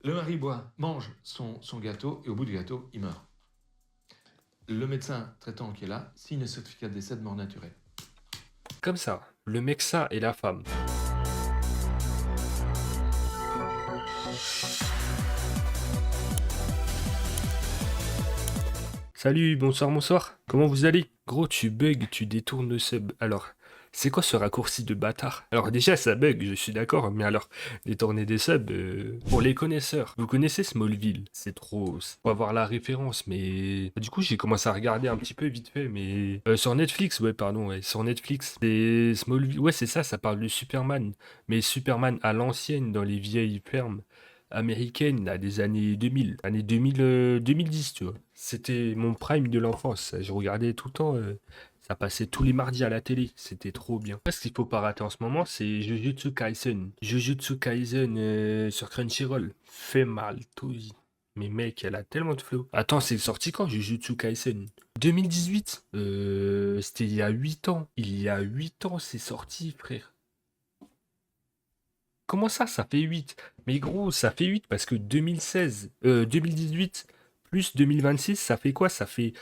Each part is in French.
Le Maribois mange son gâteau et au bout du gâteau, il meurt. Le médecin traitant qui est là signe le certificat de décès de mort naturelle. Comme ça, le médecin et la femme. Salut, bonsoir, bonsoir. Comment vous allez? Gros, tu bugs, tu détournes le sub. Alors, c'est quoi ce raccourci de bâtard? Alors déjà, ça bug, je suis d'accord, mais alors, détourner des subs, pour les connaisseurs, vous connaissez Smallville? C'est trop... Faut avoir la référence, mais... Du coup, j'ai commencé à regarder un petit peu vite fait, mais... sur Netflix, ouais, pardon, ouais, sur Netflix. C'est Smallville, ouais, c'est ça parle de Superman. Mais Superman à l'ancienne, dans les vieilles fermes américaine là, des années 2000, années 2000, 2010, tu vois. C'était mon prime de l'enfance. Je regardais tout le temps, ça passait tous les mardis à la télé. C'était trop bien. Ce qu'il faut pas rater en ce moment, c'est Jujutsu Kaisen. Jujutsu Kaisen sur Crunchyroll. Fait mal, tout. Mais mec, elle a tellement de flow. Attends, c'est sorti quand Jujutsu Kaisen? 2018? C'était il y a 8 ans. Il y a 8 ans, c'est sorti, frère. Comment ça fait 8? Mais gros, ça fait 8 parce que 2016, 2018 plus 2026, ça fait quoi? Ça fait,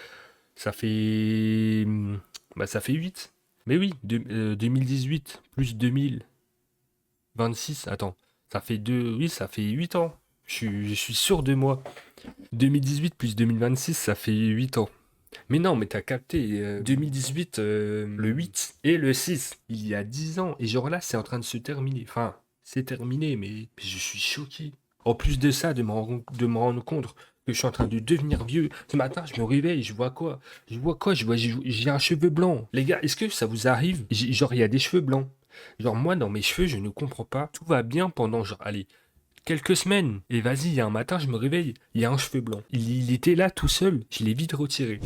bah ça fait 8. Mais oui, 2018 plus 2026, attends, ça fait 2, oui, ça fait 8 ans. Je suis sûr de moi. 2018 plus 2026, ça fait 8 ans. Mais non, mais t'as capté, 2018, le 8 et le 6, il y a 10 ans. Et genre là, c'est en train de se terminer. Enfin, c'est terminé, mais je suis choqué. En plus de ça, de me rendre compte que je suis en train de devenir vieux. Ce matin, je me réveille, je vois quoi? Je vois quoi? J'ai un cheveu blanc. Les gars, est-ce que ça vous arrive? Genre, il y a des cheveux blancs. Genre, moi, dans mes cheveux, je ne comprends pas. Tout va bien pendant, genre, allez, quelques semaines. Et vas-y, il y a un matin, je me réveille, il y a un cheveu blanc. Il était là tout seul, je l'ai vite retiré.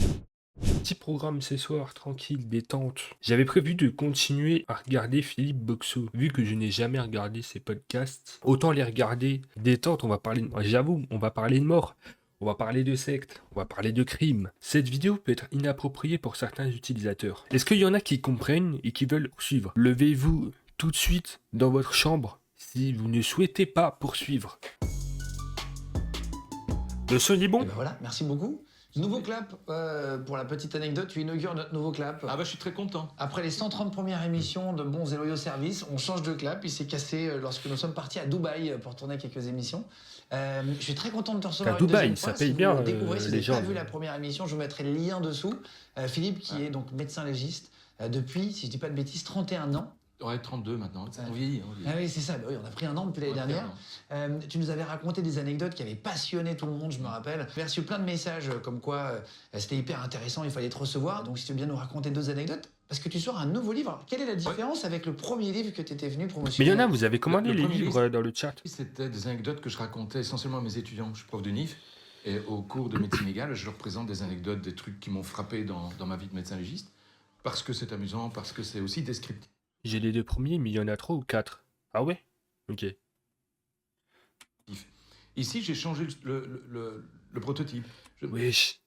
Petit programme ce soir, tranquille, détente. J'avais prévu de continuer à regarder Philippe Boxo. Vu que je n'ai jamais regardé ses podcasts, autant les regarder. Détente, on va parler j'avoue, on va parler de mort. On va parler de secte, on va parler de crime. Cette vidéo peut être inappropriée pour certains utilisateurs. Est-ce qu'il y en a qui comprennent et qui veulent poursuivre? Levez-vous tout de suite dans votre chambre si vous ne souhaitez pas poursuivre. Le son est Et bon? ben voilà, merci beaucoup. Nouveau clap, pour la petite anecdote, tu inaugures notre nouveau clap. Ah bah je suis très content. Après les 130 premières émissions de Bons et Loyaux Services, on change de clap. Il s'est cassé lorsque nous sommes partis à Dubaï pour tourner quelques émissions. Je suis très content de te À recevoir une Dubaï, deuxième ça fois. paye Si bien, vous découvrez, si vous les n'avez pas gens. vu la première émission, je vous mettrai le lien dessous. Philippe, qui est donc médecin légiste depuis, si je dis pas de bêtises, 31 ans. Ouais, 32 maintenant. On vieillit, on Ah vieillit. oui, c'est ça. Bah oui, on a pris un an depuis l'année On a pris un dernière. Tu nous avais raconté des anecdotes qui avaient passionné tout le monde, je me rappelle. J'ai reçu plein de messages comme quoi c'était hyper intéressant, il fallait te recevoir. Donc si tu veux bien nous raconter 2 anecdotes, parce que tu sors un nouveau livre. Alors, quelle est la différence avec le premier livre que tu étais venu Mais il y promotionner? en a, vous avez commandé Le les premier livres livre, dans le chat. c'était des anecdotes que je racontais essentiellement à mes étudiants. Je suis prof de NIF et au cours de médecine légale, je leur présente des anecdotes, des trucs qui m'ont frappé dans ma vie de médecin légiste, parce que c'est amusant, parce que c'est aussi descriptif. J'ai les 2 premiers, mais il y en a 3 ou 4. Ah ouais? Ok. Ici, j'ai changé le prototype. Wesh.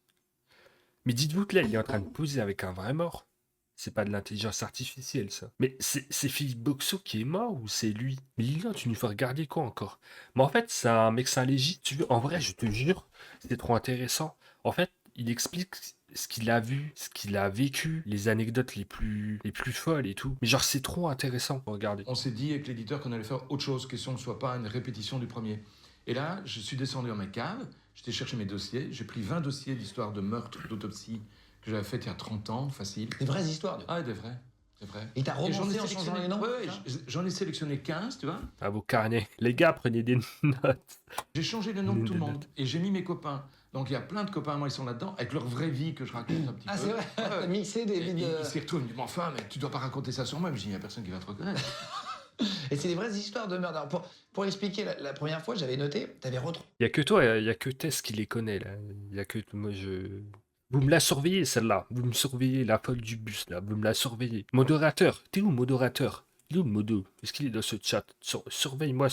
Mais dites-vous que là, il est en train de poser avec un vrai mort. C'est pas de l'intelligence artificielle, ça. Mais c'est Philippe Boxo qui est mort ou c'est lui? Mais Lilian, tu nous fais regarder quoi encore? Mais en fait, c'est un médecin légiste. Tu veux, en vrai, je te jure, c'est trop intéressant. En fait, il explique ce qu'il a vu, ce qu'il a vécu, les anecdotes les plus folles et tout. Mais genre, c'est trop intéressant. Regardez. On s'est dit avec l'éditeur qu'on allait faire autre chose, question que ce ne soit pas une répétition du premier. Et là, je suis descendu dans mes caves, j'étais chercher mes dossiers, j'ai pris 20 dossiers d'histoire de meurtre, d'autopsie que j'avais fait il y a 30 ans, facile. Des vraies histoires. Ah, des vrais, des vrais. Et t'as Et j'en ai romancé en changeant sélectionné, les noms? ouais, j'en ai sélectionné 15, tu vois. À vos carnets. Les gars, prenez des notes. J'ai changé le nom de Des tout le notes. monde et j'ai mis mes copains. Donc il y a plein de copains, moi, ils sont là-dedans, avec leur vraie vie que je raconte un petit Ah peu. c'est vrai, t'as mixé des Et vies de... ils s'y retournent, ils me disent, mais enfin, mais tu dois pas raconter ça sur moi. Je dis, il n'y a personne qui va te reconnaître. Et c'est des vraies histoires de meurtre. Alors, pour expliquer, la première fois, j'avais noté, t'avais retrouvé... Il y a que toi, il y a que Tess qui les connaît là. Il y a que moi je. Vous me la surveillez celle-là. Vous me surveillez la folle du bus là. Vous me la surveillez. Modérateur, t'es où modérateur? Il est où le modo? Est-ce qu'il est dans ce chat? Surveille-moi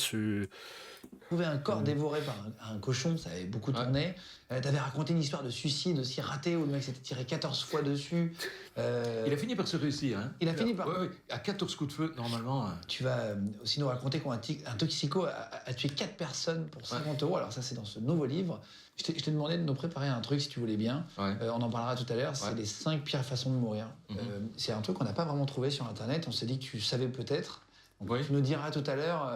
Trouvé un corps dévoré par un cochon, ça avait beaucoup tourné. T'avais raconté une histoire de suicide aussi ratée où le mec s'était tiré 14 fois dessus. Il a fini par se réussir. Hein. Il a fini par... Ouais, à 14 coups de feu, normalement. Tu vas aussi nous raconter qu'un toxico a tué 4 personnes pour 50 euros. Alors ça, c'est dans ce nouveau livre. Je t'ai demandé de nous préparer un truc, si tu voulais bien. On en parlera tout à l'heure. C'est les 5 pires façons de mourir. C'est un truc qu'on n'a pas vraiment trouvé sur Internet. On s'est dit que tu savais peut-être. Donc, tu nous diras tout à l'heure...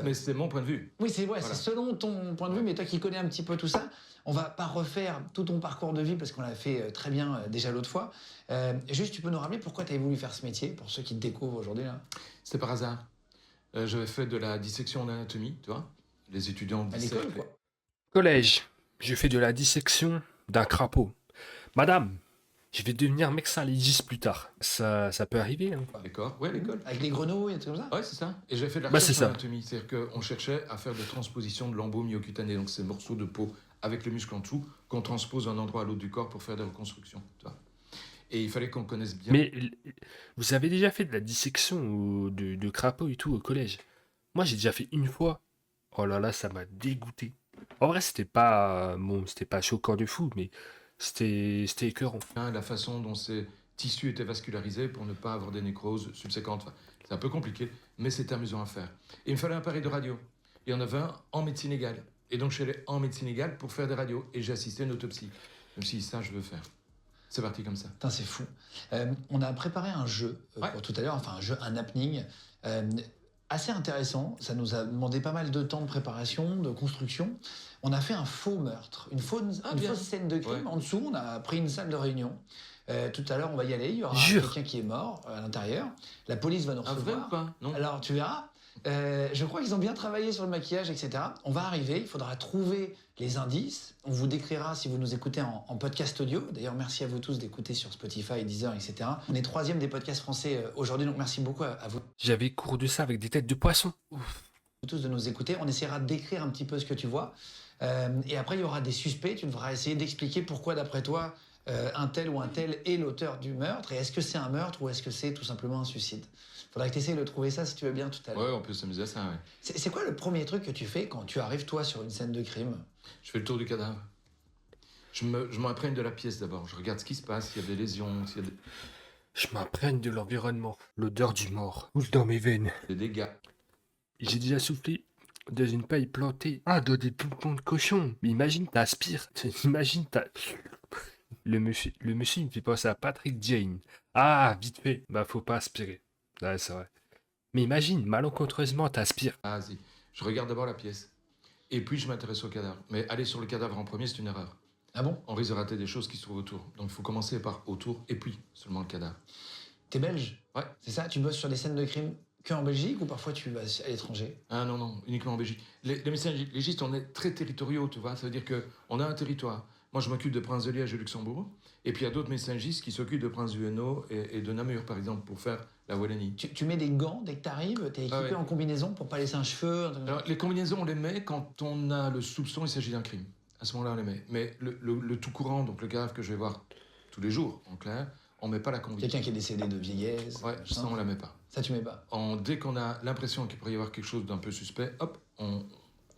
mais c'est mon point de vue. Oui, c'est selon ton point de vue, mais toi qui connais un petit peu tout ça, on va pas refaire tout ton parcours de vie parce qu'on l'a fait très bien déjà l'autre fois. Juste, tu peux nous rappeler pourquoi tu avais voulu faire ce métier, pour ceux qui te découvrent aujourd'hui là? C'était par hasard. J'avais fait de la dissection en anatomie, tu vois. Les étudiants À l'école, quoi. Collège, je fais de la dissection d'un crapaud. Madame, je vais devenir médecin légiste plus tard. Ça peut arriver, hein. D'accord, ouais, à l'école. Avec les grenouilles et tout comme ça? Ouais, c'est ça. Et j'avais fait de la Bah, recherche c'est ça. en anatomie. C'est-à-dire qu'on cherchait à faire des transpositions de lambeaux myocutanées, donc ces morceaux de peau avec le muscle en dessous, qu'on transpose d'un endroit à l'autre du corps pour faire des reconstructions. Tu vois. Et il fallait qu'on connaisse bien. Mais vous avez déjà fait de la dissection de crapaud et tout au collège? Moi, j'ai déjà fait une fois. Oh là là, ça m'a dégoûté. En vrai, c'était pas choquant de fou, mais c'était écœurant. La façon dont ces tissus étaient vascularisés pour ne pas avoir des nécroses subséquentes. Enfin, c'est un peu compliqué, mais c'est amusant à faire. Et il me fallait un appareil de radio. Il y en avait un en médecine égale. Et donc, je suis allé en médecine égale pour faire des radios. Et j'ai assisté à une autopsie. Je me suis dit, ça, je veux faire. C'est parti comme ça. Putain, c'est fou. On a préparé un jeu pour tout à l'heure, enfin un happening. Assez intéressant, ça nous a demandé pas mal de temps de préparation, de construction. On a fait un faux meurtre, une fausse scène de crime. En dessous, on a pris une salle de réunion. Tout à l'heure, on va y aller, il y aura quelqu'un qui est mort à l'intérieur. La police va nous recevoir. Vrai ou pas? Non. Alors, tu verras. Je crois qu'ils ont bien travaillé sur le maquillage, etc. On va arriver, il faudra trouver les indices. On vous décrira si vous nous écoutez en podcast audio. D'ailleurs, merci à vous tous d'écouter sur Spotify, Deezer, etc. On est 3e des podcasts français aujourd'hui, donc merci beaucoup à vous J'avais cours de ça avec des têtes de poisson. tous de nous écouter. On essaiera de décrire un petit peu ce que tu vois. Et après, il y aura des suspects. Tu devras essayer d'expliquer pourquoi, d'après toi, un tel ou un tel est l'auteur du meurtre. Et est-ce que c'est un meurtre ou est-ce que c'est tout simplement un suicide? Faudra que tu essayes de trouver ça si tu veux bien tout à l'heure. Ouais, on peut s'amuser à ça, ouais. C'est quoi le premier truc que tu fais quand tu arrives, toi, sur une scène de crime? Je fais le tour du cadavre. Je m'imprègne de la pièce d'abord. Je regarde ce qui se passe, s'il y a des lésions, s'il y a Je m'imprègne de l'environnement, l'odeur du mort coule dans mes veines. des dégâts. J'ai déjà soufflé dans une paille plantée. Ah, dans des poupons de cochon. Mais imagine, t'aspires. Imagine, Le monsieur, il me fait penser à Patrick Jane. Ah, vite fait. Bah, faut pas aspirer. Ouais, c'est vrai. Mais imagine, malencontreusement, t'aspires. Ah, si. Je regarde d'abord la pièce. Et puis, je m'intéresse au cadavre. Mais aller sur le cadavre en premier, c'est une erreur. Ah bon? On risque de rater des choses qui se trouvent autour. Donc, il faut commencer par autour et puis seulement le cadavre. T'es belge? Ouais. C'est ça? Tu bosses sur des scènes de crime qu'en Belgique ou parfois tu vas à l'étranger? Ah non, non, uniquement en Belgique. Les médecins légistes, on est très territoriaux, tu vois. Ça veut dire qu'on a un territoire. Moi, je m'occupe de Prince de Liège et Luxembourg. Et puis, il y a d'autres médecins légistes qui s'occupent de Prince du Hainaut et de Namur, par exemple, pour faire la Wallonie. Tu mets des gants dès que t'arrives? T'es équipé en combinaison pour pas laisser un cheveu? Alors, les combinaisons, on les met quand on a le soupçon, il s'agit d'un crime. À ce moment-là, on les met. Mais le tout courant, donc le cadavre que je vais voir tous les jours, en clair, on met pas la combinaison. Quelqu'un qui est décédé de vieillesse? Ouais, ça, on la met pas. Ça, tu mets pas? Dès qu'on a l'impression qu'il pourrait y avoir quelque chose d'un peu suspect, hop, on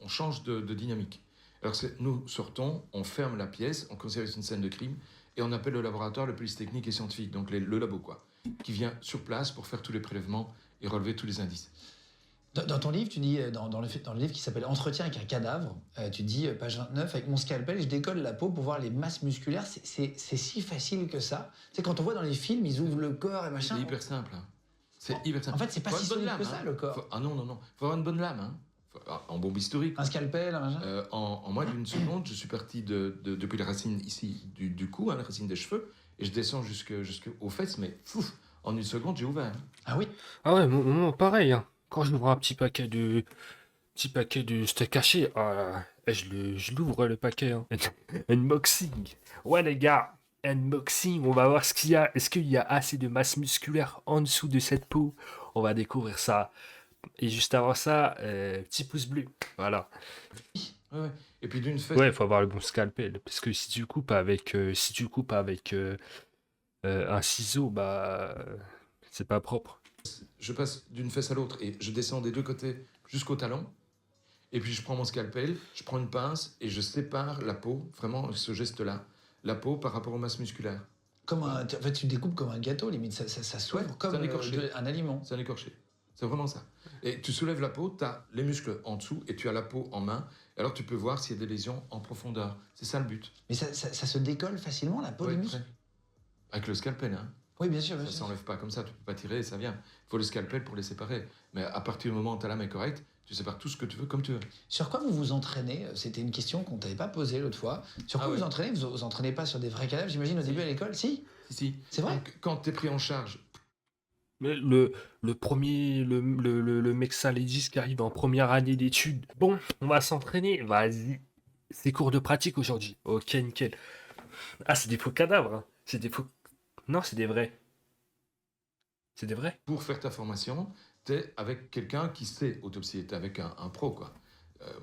change de dynamique. Alors, nous sortons, on ferme la pièce, on considère que c'est une scène de crime, et on appelle le laboratoire, le police technique et scientifique, donc le labo, quoi, qui vient sur place pour faire tous les prélèvements et relever tous les indices. Dans ton livre, tu dis, dans le livre qui s'appelle Entretien avec un cadavre, tu dis, page 29, avec mon scalpel, je décolle la peau pour voir les masses musculaires. C'est si facile que ça. Tu sais, quand on voit dans les films, ils ouvrent le corps et machin. C'est hyper simple. Hein. C'est hyper simple. En fait, c'est pas si solide que ça, le corps. Ah non, non, non. Faut avoir une bonne lame. Hein. En bombe historique. Un scalpel, un machin. En moins d'une seconde, je suis parti depuis la racine ici du cou, hein, la racine des cheveux, et je descends jusqu'aux fesses, mais en une seconde, j'ai ouvert. Hein. Ah oui? Ah ouais, moi, pareil. Hein. Quand j'ouvre un petit paquet de steak haché, je l'ouvre le paquet. Hein. Unboxing. Ouais les gars, unboxing. On va voir ce qu'il y a. Est-ce qu'il y a assez de masse musculaire en dessous de cette peau? On va découvrir ça. Et juste avant ça, petit pouce bleu. Voilà. Ouais. Et puis d'une fesse. Ouais, il faut avoir le bon scalpel. Parce que si tu coupes avec, un ciseau, bah, c'est pas propre. Je passe d'une fesse à l'autre et je descends des deux côtés jusqu'au talon. Et puis je prends mon scalpel, je prends une pince et je sépare la peau, vraiment ce geste-là, la peau par rapport aux masses musculaires. En fait, tu découpes comme un gâteau, limite. Ça s'ouvre Ouais, comme c'est un écorché. un aliment. C'est un écorché. C'est vraiment ça. Et tu soulèves la peau, tu as les muscles en dessous et tu as la peau en main. Et alors tu peux voir s'il y a des lésions en profondeur. C'est ça le but. Mais ça se décolle facilement, la peau Ouais, des muscles? très. Avec le scalpel, hein. Oui, bien sûr. Ça s'enlève pas comme ça, tu peux pas tirer et ça vient. Il faut le scalpel pour les séparer. Mais à partir du moment où ta lame est correcte, tu sépares tout ce que tu veux comme tu veux. Sur quoi vous vous entraînez? C'était une question qu'on t'avait pas posée l'autre fois. Sur quoi Ah ouais. vous entraînez? Vous vous entraînez pas sur des vrais cadavres, j'imagine, au début à l'école? Si? Si. C'est vrai? Donc, quand tu es pris en charge, Mais le premier, le mec salégiste qui arrive en première année d'études. Bon, on va s'entraîner. Vas-y. C'est cours de pratique aujourd'hui. Ok, nickel. Ah, c'est des faux cadavres. Hein. C'est des faux. Non, c'est des vrais. C'est des vrais. pour faire ta formation, tu es avec quelqu'un qui sait autopsier, tu es avec un pro, quoi.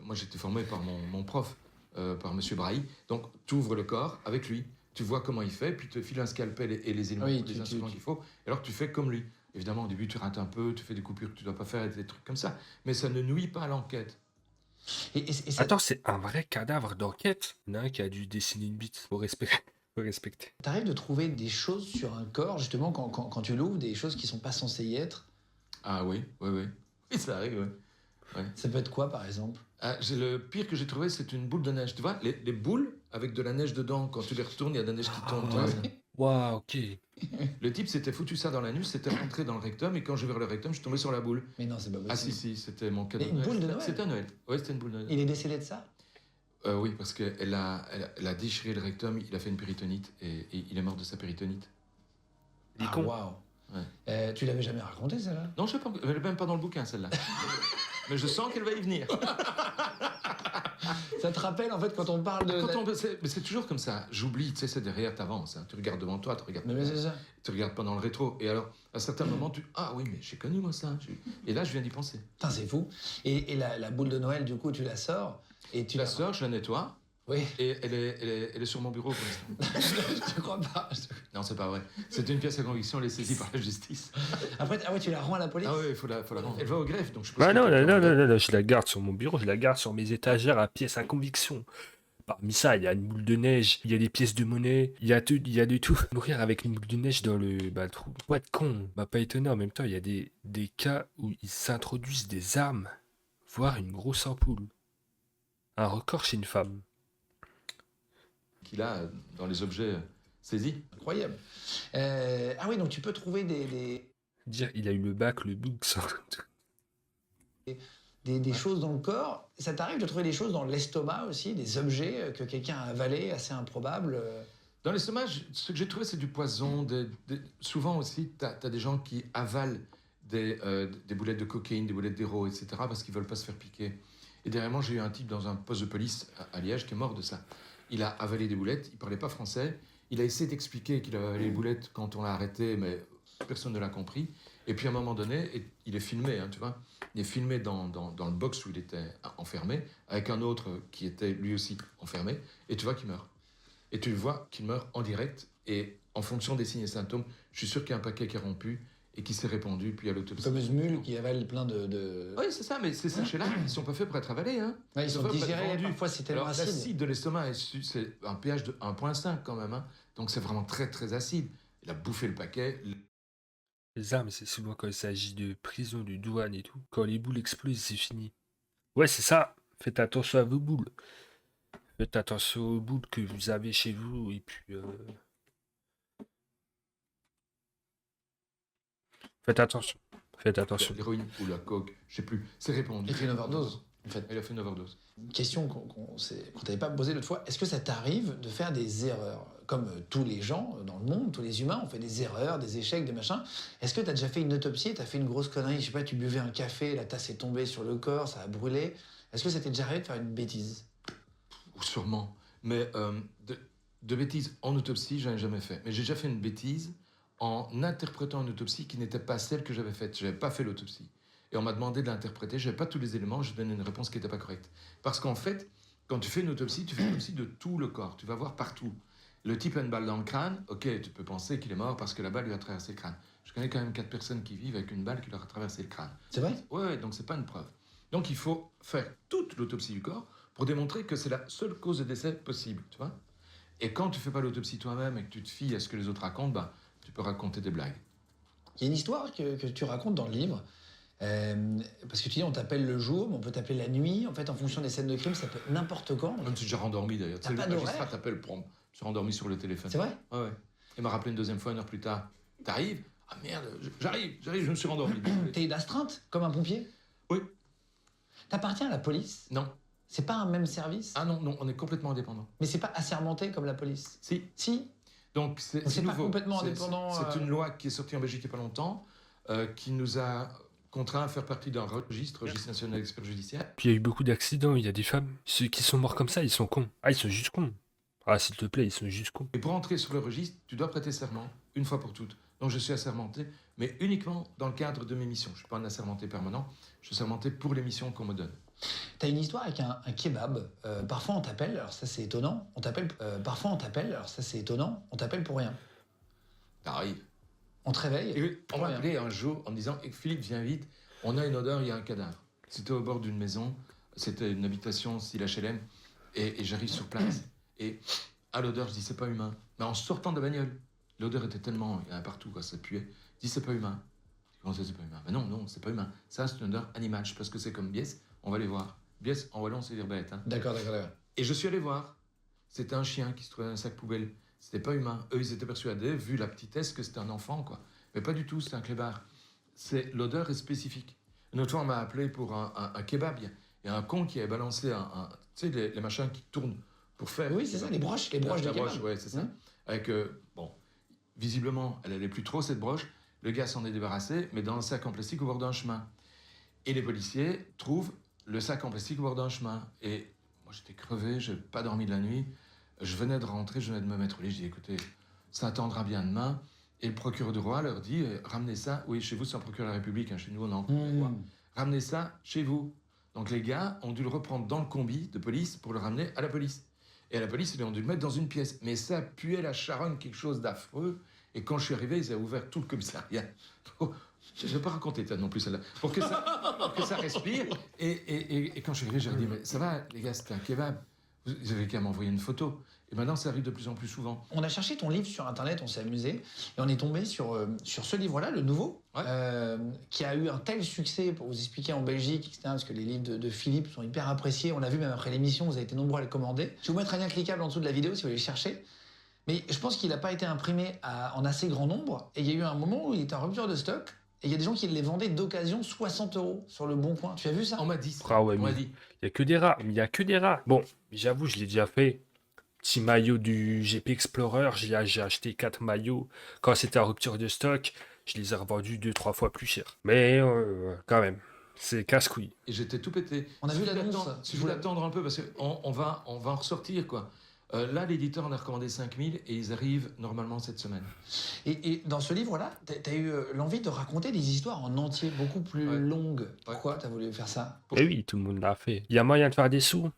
Moi, j'étais formé par mon prof, par Monsieur Brahi. Donc, tu ouvres le corps avec lui, tu vois comment il fait, puis tu te files un scalpel et les éléments, Oui, les instruments qu'il faut. Et alors, tu fais comme lui. Évidemment, au début, tu rates un peu, tu fais des coupures que tu dois pas faire, des trucs comme ça. Mais ça ne nuit pas à l'enquête. Et ça- Attends, c'est un vrai cadavre d'enquête. Il y en a un qui a dû dessiner une bite. Faut respecter. Faut respecter. t'arrives de trouver des choses sur un corps, justement, quand tu l'ouvres, des choses qui sont pas censées y être? Ah oui. Oui, ça arrive, ouais. Ça peut être quoi, par exemple? Ah, le pire que j'ai trouvé, c'est une boule de neige. Tu vois, les boules avec de la neige dedans, quand tu les retournes, il y a de la neige qui tombe. tu vois. Waouh, ok. Le type s'était foutu ça dans l'anus, c'était rentré dans le rectum, et quand j'ai ouvert le rectum, je suis tombé sur la boule. Mais non, c'est pas Ah possible. si, c'était mon cadeau. Mais une boule de Noël? C'était à Noël. Oui, c'était une boule de Noël. Il est décédé de ça? Oui, parce qu'elle elle a déchiré le rectum, il a fait une péritonite, et il est mort de sa péritonite. Il est Ah, con. waouh. Ouais. Tu l'avais jamais raconté, celle-là? Non, je sais pas, elle est même pas dans le bouquin, celle-là. Mais je sens qu'elle va y venir. Ça te rappelle, en fait, quand on parle de... Mais c'est toujours comme ça. J'oublie, tu sais, c'est derrière, t'avances. Hein. Tu regardes devant toi, tu regardes. Mais c'est ça. Tu regardes pas dans le rétro. Et alors, à certains moments, ah oui, mais j'ai connu moi ça. Et là, je viens d'y penser. Putain, c'est fou. Et la boule de Noël, du coup, tu la sors et Tu la sors, je la nettoie, Oui. et elle est sur mon bureau pour l'instant. Je te crois pas. Non, c'est pas vrai. C'était une pièce à conviction, elle est saisie par la justice. Après, ah ouais, tu la rends à la police? Ah oui, il faut la rendre. Elle va au greffe, donc je pense Ah que non, quelqu'un non, non, va- non, non, je la garde sur mon bureau, je la garde sur mes étagères à pièces à conviction. Parmi ça, il y a une boule de neige, il y a des pièces de monnaie, il y a de tout. Mourir avec une boule de neige dans le trou. Pas de con, pas étonné. En même temps, il y a des cas où ils s'introduisent des armes, voire une grosse ampoule. Un record chez une femme. qu'il a dans les objets saisis. Incroyable. Ah oui, donc tu peux trouver Dire, il a eu le bac, le bug, ça. des choses dans le corps. Ça t'arrive de trouver des choses dans l'estomac aussi, des objets que quelqu'un a avalés, assez improbables? Dans l'estomac, ce que j'ai trouvé, c'est du poison. Souvent aussi, tu as des gens qui avalent des boulettes de cocaïne, des boulettes d'héros, etc., parce qu'ils veulent pas se faire piquer. Et dernièrement, j'ai eu un type dans un poste de police à Liège qui est mort de ça. Il a avalé des boulettes, il parlait pas français. Il a essayé d'expliquer qu'il avait avalé les boulettes quand on l'a arrêté, mais personne ne l'a compris. Et puis à un moment donné, il est filmé, hein, tu vois. Il est filmé dans le box où il était enfermé, avec un autre qui était lui aussi enfermé, et tu vois qu'il meurt. Et tu vois qu'il meurt en direct, et en fonction des signes et symptômes, je suis sûr qu'il y a un paquet qui est rompu et qui s'est répandu, puis à Les l'autopsie. fameuses mules qui avalent plein de... Oui, c'est ça, mais ces sachets-là, ils sont pas faits pour être avalés. Hein. Ouais, ils sont pas pour être digérés, vendus. parfois c'est tellement Alors, acide. l'acide de l'estomac, c'est un pH de 1,5 quand même. Hein. Donc c'est vraiment très très acide. Il a bouffé le paquet. Les armes, c'est souvent quand il s'agit de prison, de douane et tout. Quand les boules explosent, c'est fini. Ouais, c'est ça. Faites attention à vos boules. Faites attention aux boules que vous avez chez vous. Et puis... Faites attention. Faites attention. L'héroïne ou la coke, je sais plus. C'est répandu. Il fait une overdose, en fait. Il a fait une overdose. Une question qu'on t'avait pas posée l'autre fois. Est-ce que ça t'arrive de faire des erreurs? Comme tous les gens dans le monde, tous les humains, on fait des erreurs, des échecs, des machins. Est-ce que t'as déjà fait une autopsie et t'as fait une grosse connerie? Je sais pas, tu buvais un café, la tasse est tombée sur le corps, ça a brûlé. Est-ce que ça t'est déjà arrivé de faire une bêtise? Ou sûrement. Mais de bêtises en autopsie, j'en ai jamais fait. Mais j'ai déjà fait une bêtise en interprétant une autopsie qui n'était pas celle que j'avais faite. Je n'avais pas fait l'autopsie. Et on m'a demandé de l'interpréter. Je n'avais pas tous les éléments. Je donnais une réponse qui n'était pas correcte. Parce qu'en fait, quand tu fais une autopsie, tu fais une autopsie de tout le corps. Tu vas voir partout. Le type a une balle dans le crâne. Ok, tu peux penser qu'il est mort parce que la balle lui a traversé le crâne. Je connais quand même 4 personnes qui vivent avec une balle qui leur a traversé le crâne. C'est vrai? Ouais, donc c'est pas une preuve. Donc il faut faire toute l'autopsie du corps pour démontrer que c'est la seule cause de décès possible, tu vois. Et quand tu fais pas l'autopsie toi-même et que tu te fies à ce que les autres racontent, bah, tu peux raconter des blagues. Il y a une histoire que tu racontes dans le livre. Parce que tu dis, on t'appelle le jour, mais on peut t'appeler la nuit. En fait, en fonction des scènes de crime, ça peut être n'importe quand. Même si j'ai rendormi d'ailleurs. T'as C'est pas le magistrat d'horaire t'appelle, je suis rendormi sur le téléphone. C'est vrai? Ouais, ouais. Il m'a rappelé une deuxième fois, 1 heure plus tard. T'arrives? Ah merde, j'arrive, je me suis rendormi. T'es d'astreinte, comme un pompier? Oui. T'appartiens à la police? Non. C'est pas un même service? Ah non, non, on est complètement indépendant. Mais c'est pas assermenté comme la police? Si. Si? Donc c'est pas nouveau. complètement indépendant, C'est une loi qui est sortie en Belgique il n'y a pas longtemps, qui nous a contraints à faire partie d'un registre national d'experts judiciaires. Puis il y a eu beaucoup d'accidents, il y a des femmes. Ceux qui sont morts comme ça, ils sont cons. Ah, ils sont juste cons. Ah, s'il te plaît, ils sont juste cons. Et pour entrer sur le registre, tu dois prêter serment, une fois pour toutes. Donc je suis assermenté, mais uniquement dans le cadre de mes missions. Je ne suis pas un assermenté permanent, je suis assermenté pour les missions qu'on me donne. T'as une histoire avec un kebab. Parfois on t'appelle, alors ça c'est étonnant. Parfois on t'appelle, alors ça c'est étonnant. On t'appelle pour rien. Ça arrive. On te réveille. Et on pour m'a rien. appelé un jour en me disant « Philippe, viens vite, on a une odeur, il y a un cadavre. » C'était au bord d'une maison, c'était une habitation style HLM, et j'arrive sur place. Et à l'odeur, je dis « C'est pas humain. » Mais en sortant de la bagnole, l'odeur était tellement... Il y en a partout, quoi, ça puait. Je dis « C'est pas humain. » Comment ça, c'est pas humain? Ben non, non, c'est pas humain. Ça, c'est une odeur animale. Je sais pas ce que c'est comme biès. On va aller voir. Biès, en wallon, c'est dire bête. Hein. D'accord. Et je suis allé voir. C'était un chien qui se trouvait dans un sac poubelle. C'était pas humain. Eux, ils étaient persuadés, vu la petitesse, que c'était un enfant, quoi. Mais pas du tout, c'était un clébard. L'odeur est spécifique. Une autre fois, on m'a appelé pour un kebab. Il y a un con qui avait balancé tu sais, les machins qui tournent pour faire... Oui, c'est ça, les broches de kebab. Ouais, c'est ça. Avec, bon, visiblement, elle allait plus trop, cette broche. Le gars s'en est débarrassé, mais dans un sac en plastique au bord d'un chemin. Et les policiers trouvent le sac en plastique au bord d'un chemin. Et moi, j'étais crevé, je n'ai pas dormi de la nuit. Je venais de rentrer, je venais de me mettre au lit. Je dis, écoutez, ça attendra bien demain. Et le procureur du roi leur dit, ramenez ça. Oui, chez vous, c'est un procureur de la République. Hein, chez nous, on a encore le roi. Ramenez ça chez vous. Donc les gars ont dû le reprendre dans le combi de police pour le ramener à la police. Et à la police, ils ont dû le mettre dans une pièce. Mais ça puait la charogne, quelque chose d'affreux. Et quand je suis arrivé, ils avaient ouvert tout le commissariat. Je ne vais pas raconter ça non plus, celle-là. Pour que ça respire. Et quand je suis arrivé, j'ai dit, mais ça va, les gars, c'était un kebab. Vous avez qu'à m'envoyer une photo. Et maintenant, ça arrive de plus en plus souvent. On a cherché ton livre sur Internet, on s'est amusé. Et on est tombé sur ce livre-là, le nouveau, qui a eu un tel succès, pour vous expliquer, en Belgique, etc., parce que les livres de Philippe sont hyper appréciés. On l'a vu même après l'émission, vous avez été nombreux à le commander. Je vais vous mettre un lien cliquable en dessous de la vidéo si vous voulez le chercher. Mais je pense qu'il n'a pas été imprimé en assez grand nombre. Et il y a eu un moment où il était en rupture de stock. Et il y a des gens qui les vendaient d'occasion 60 € sur le Bon Coin. Tu as vu ça? On m'a dit ça. Ah ouais, On m'a mais dit. il y a que des rats. Il y a que des rats. Bon, j'avoue, je l'ai déjà fait. Petit maillot du GP Explorer, j'ai acheté 4 maillots. Quand c'était en rupture de stock, je les ai revendus 2-3 fois plus cher. Mais quand même, c'est casse-couille. Et j'étais tout pété. On a vu l'annonce. Si je voulais attendre un peu, parce qu'on va en ressortir, quoi. Là, l'éditeur en a recommandé 5000 et ils arrivent normalement cette semaine. Et dans ce livre-là, tu as eu l'envie de raconter des histoires en entier, beaucoup plus longues. Pourquoi tu as voulu faire ça? Eh oui, tout le monde l'a fait. Il y a moyen de faire des sous.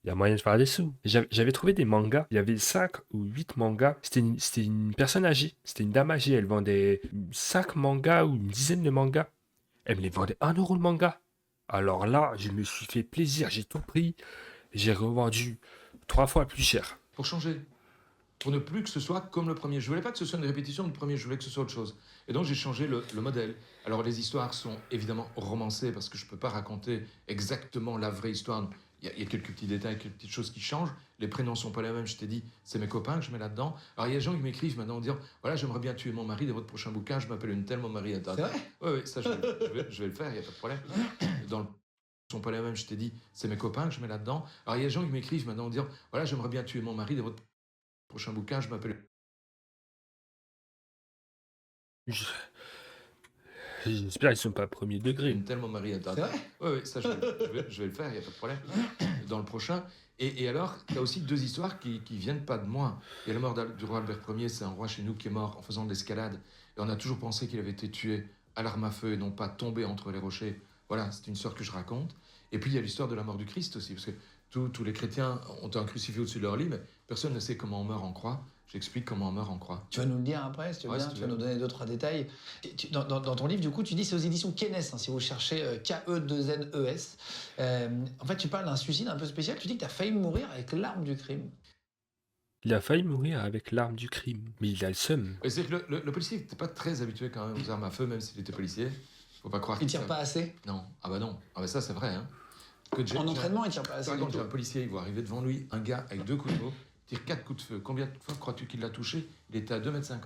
Il y a moyen de faire des sous. J'avais trouvé des mangas. Il y avait 5 ou 8 mangas. C'était une personne âgée. C'était une dame âgée. Elle vendait 5 mangas ou une dizaine de mangas. Elle me les vendait 1 € le manga. Alors là, je me suis fait plaisir. J'ai tout pris. J'ai revendu 3 fois plus cher. Pour changer. Pour ne plus que ce soit comme le premier. Je voulais pas que ce soit une répétition du premier, je voulais que ce soit autre chose. Et donc j'ai changé le modèle. Alors les histoires sont évidemment romancées parce que je peux pas raconter exactement la vraie histoire. Il y a quelques petits détails, quelques petites choses qui changent. Les prénoms sont pas les mêmes, je t'ai dit, c'est mes copains que je mets là-dedans. Alors il y a des gens qui m'écrivent maintenant en disant, voilà, j'aimerais bien tuer mon mari dans votre prochain bouquin, je m'appelle une telle, mon mari est... C'est vrai? Oui, ça je vais le faire, il n'y a pas de problème. Dans le sont pas les mêmes, je t'ai dit, c'est mes copains que je mets là-dedans. Alors il y a des gens qui m'écrivent maintenant en disant, voilà, j'aimerais bien tuer mon mari dans votre prochain bouquin, je m'appelle... J'espère qu'ils sont pas premier degré. Une telle, mon mari est... C'est vrai? Oui, ça je vais le faire, il n'y a pas de problème. Dans le prochain. Et alors, il y a aussi 2 histoires qui viennent pas de moi. Il y a la mort du roi Albert Ier, c'est un roi chez nous qui est mort en faisant de l'escalade. Et on a toujours pensé qu'il avait été tué à l'arme à feu et non pas tombé entre les rochers. Voilà, c'est une histoire que je raconte. Et puis il y a l'histoire de la mort du Christ aussi, parce que tous les chrétiens ont un crucifix au-dessus de leur lit, mais personne ne sait comment on meurt en croix. j'explique comment on meurt en croix. Tu vas nous le dire après, si tu veux Ouais, bien, si tu tu vas veux. nous donner 2-3 détails. Dans ton livre, du coup, tu dis c'est aux éditions Kennes, hein, si vous cherchez K-E-2-N-E-S. En fait, tu parles d'un suicide un peu spécial. Tu dis que tu as failli mourir avec l'arme du crime. Il a failli mourir avec l'arme du crime, mais il a le seum. Et c'est que le policier n'était pas très habitué quand même aux armes à feu, même s'il était policier. Faut pas croire Il qu'il tire savait. pas assez. Non, ah bah non. Ah bah ça c'est vrai. Hein. En entraînement, il tire pas assez. Par du contre, j'ai tout. un policier, il voit arriver devant lui un gars avec 2 couteaux, tire 4 coups de feu. Combien de fois crois-tu qu'il l'a touché? Il était à 2,50 m.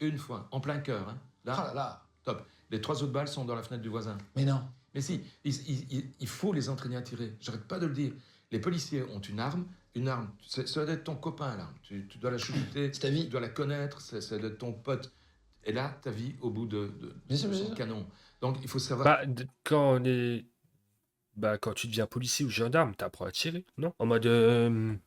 Une fois, en plein cœur. Hein. Oh là là. Top. Les 3 autres balles sont dans la fenêtre du voisin. Mais non. Mais si, il faut les entraîner à tirer. J'arrête pas de le dire. Les policiers ont une arme, ça doit être ton copain, l'arme. Tu dois la chouchouter, C'est ta vie. tu dois la connaître, ça doit être ton pote. Et là, ta vie au bout de Bien sûr, bien son sûr. canon. Donc, il faut savoir... Quand tu deviens policier ou gendarme, t'apprends à tirer, non? En mode,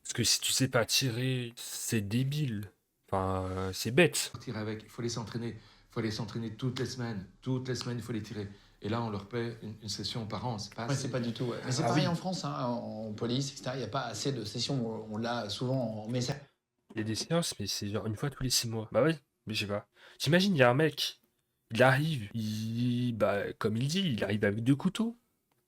parce que si tu sais pas tirer, c'est débile. Enfin, c'est bête. tirer avec, il faut les s'entraîner. Il faut les s'entraîner toutes les semaines. Toutes les semaines, il faut les tirer. Et là, on leur paie une session par an. C'est pas Ouais, assez. c'est pas du tout. Ouais. Mais c'est Ah pareil oui. en France, hein, en police, etc. Il n'y a pas assez de sessions. On l'a souvent en message. Il y a des séances, mais c'est genre une fois tous les 6 mois. Bah oui, mais je sais pas. T'imagines, il y a un mec, il arrive, comme il dit, il arrive avec 2 couteaux.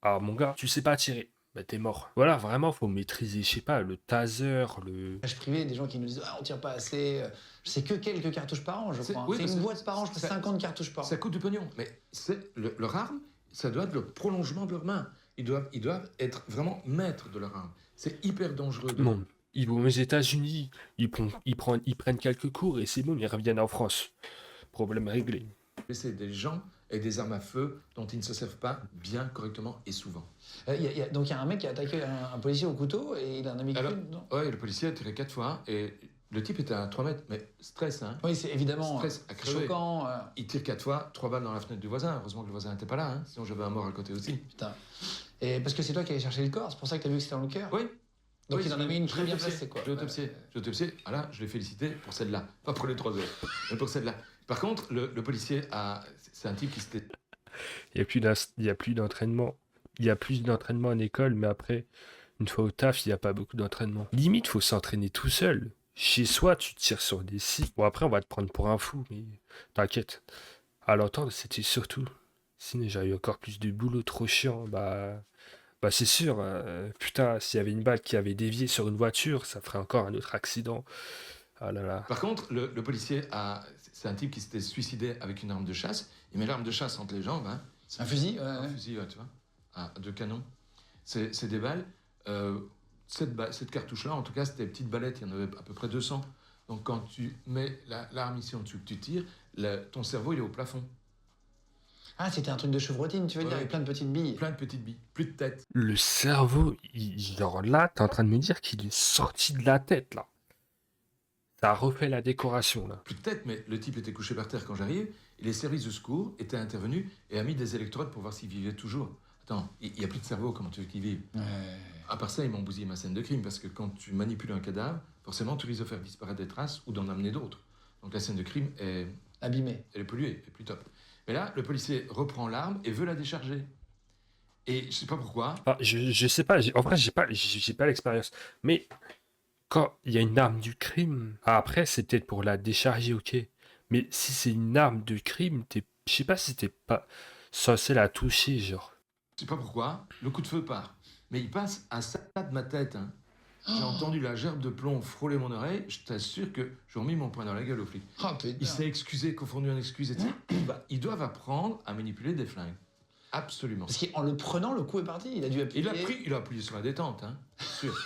Ah, mon gars, tu sais pas tirer. Bah, t'es mort. Voilà, vraiment, faut maîtriser, je sais pas, le taser, le. Privé, des gens qui nous disent on tire pas assez. C'est que quelques cartouches par an, je C'est- crois. oui, c'est parce une que boîte par an, je crois, ça- 50 cartouches par an. Ça coûte du pognon. Mais c'est leur arme, ça doit être le prolongement de leurs mains. Ils doivent être vraiment maîtres de leur arme. C'est hyper dangereux. Non, ils vont aux États-Unis, ils prennent quelques cours et c'est bon, ils reviennent en France. Problème réglé. C'est des gens avec des armes à feu dont ils ne se servent pas bien, correctement et souvent. Donc il y a un mec qui a attaqué un policier au couteau et il en a mis Alors, qu'une. Non. Ouais, le policier a tiré 4 fois et le type était à 3 mètres. Mais stress, hein. Oui, c'est évidemment Stress à crever. choquant. Il tire 4 fois, 3 balles dans la fenêtre du voisin. Heureusement que le voisin n'était pas là, hein. Sinon j'avais un mort à côté aussi. Putain. Et parce que c'est toi qui allais chercher le corps, c'est pour ça que tu as vu que c'était dans le cœur. Oui. Donc Oui, il en a mis une je très l'ai bien autopsié. placée, quoi. Je l'ai autopsié. J'ai autopsié. Ah là, je l'ai félicité pour celle-là. Pas pour les 3 autres, mais pour celle-là. Par contre, le policier a. C'est un type qui s'était. Il y a plus d'entraînement. Il y a plus d'entraînement en école, mais après, une fois au taf, il n'y a pas beaucoup d'entraînement. Limite, faut s'entraîner tout seul. Chez soi, tu tires sur des sites. Bon, après, on va te prendre pour un fou, mais t'inquiète. À l'entendre, c'était surtout. Sinon, j'avais eu encore plus de boulot trop chiant. Bah c'est sûr. Putain, s'il y avait une balle qui avait dévié sur une voiture, ça ferait encore un autre accident. Ah là là. Par contre, le policier a. C'est un type qui s'était suicidé avec une arme de chasse. Il met l'arme de chasse entre les jambes, hein. Un fusil Un fusil, ouais, tu vois, à 2 canons. C'est des balles. Cette cartouche-là, en tout cas, c'était des petites ballettes. Il y en avait à peu près 200. Donc, quand tu mets l'arme ici en dessous, que tu tires, ton cerveau, il est au plafond. Ah, c'était un truc de chevrotine, tu veux dire, Ouais. avec plein de petites billes. Plein de petites billes. Plus de tête. Le cerveau, genre là, t'es en train de me dire qu'il est sorti de la tête, là. Ça a refait la décoration, là. Plus de tête, mais le type était couché par terre quand j'arrive. Et les services de secours étaient intervenus et a mis des électrodes pour voir s'il vivait toujours. Attends, il n'y a plus de cerveau, comment tu veux qu'il vive? À part ça, ils m'ont bousillé ma scène de crime, parce que quand tu manipules un cadavre, forcément, tu risques de faire disparaître des traces ou d'en amener d'autres. Donc la scène de crime est Abîmé. elle est polluée, elle est plus top. Mais là, le policier reprend l'arme et veut la décharger. Et je sais pas pourquoi. Ah, je sais pas, en vrai, j'ai pas l'expérience. Mais quand il y a une arme du crime, après, c'est peut-être pour la décharger, ok. Mais si c'est une arme de crime, je sais pas si t'es pas censé la toucher, genre. Je sais pas pourquoi. Le coup de feu part. Mais il passe à ça de ma tête. Hein. J'ai entendu la gerbe de plomb frôler mon oreille. Je t'assure que j'ai remis mon poing dans la gueule au flic. Oh putain. Il s'est excusé, confondu en excuses, etc. Ils doivent apprendre à manipuler des flingues. Absolument. Parce qu'en le prenant, le coup est parti. Il a dû appuyer. Il a appuyé sur la détente, hein. C'est sûr.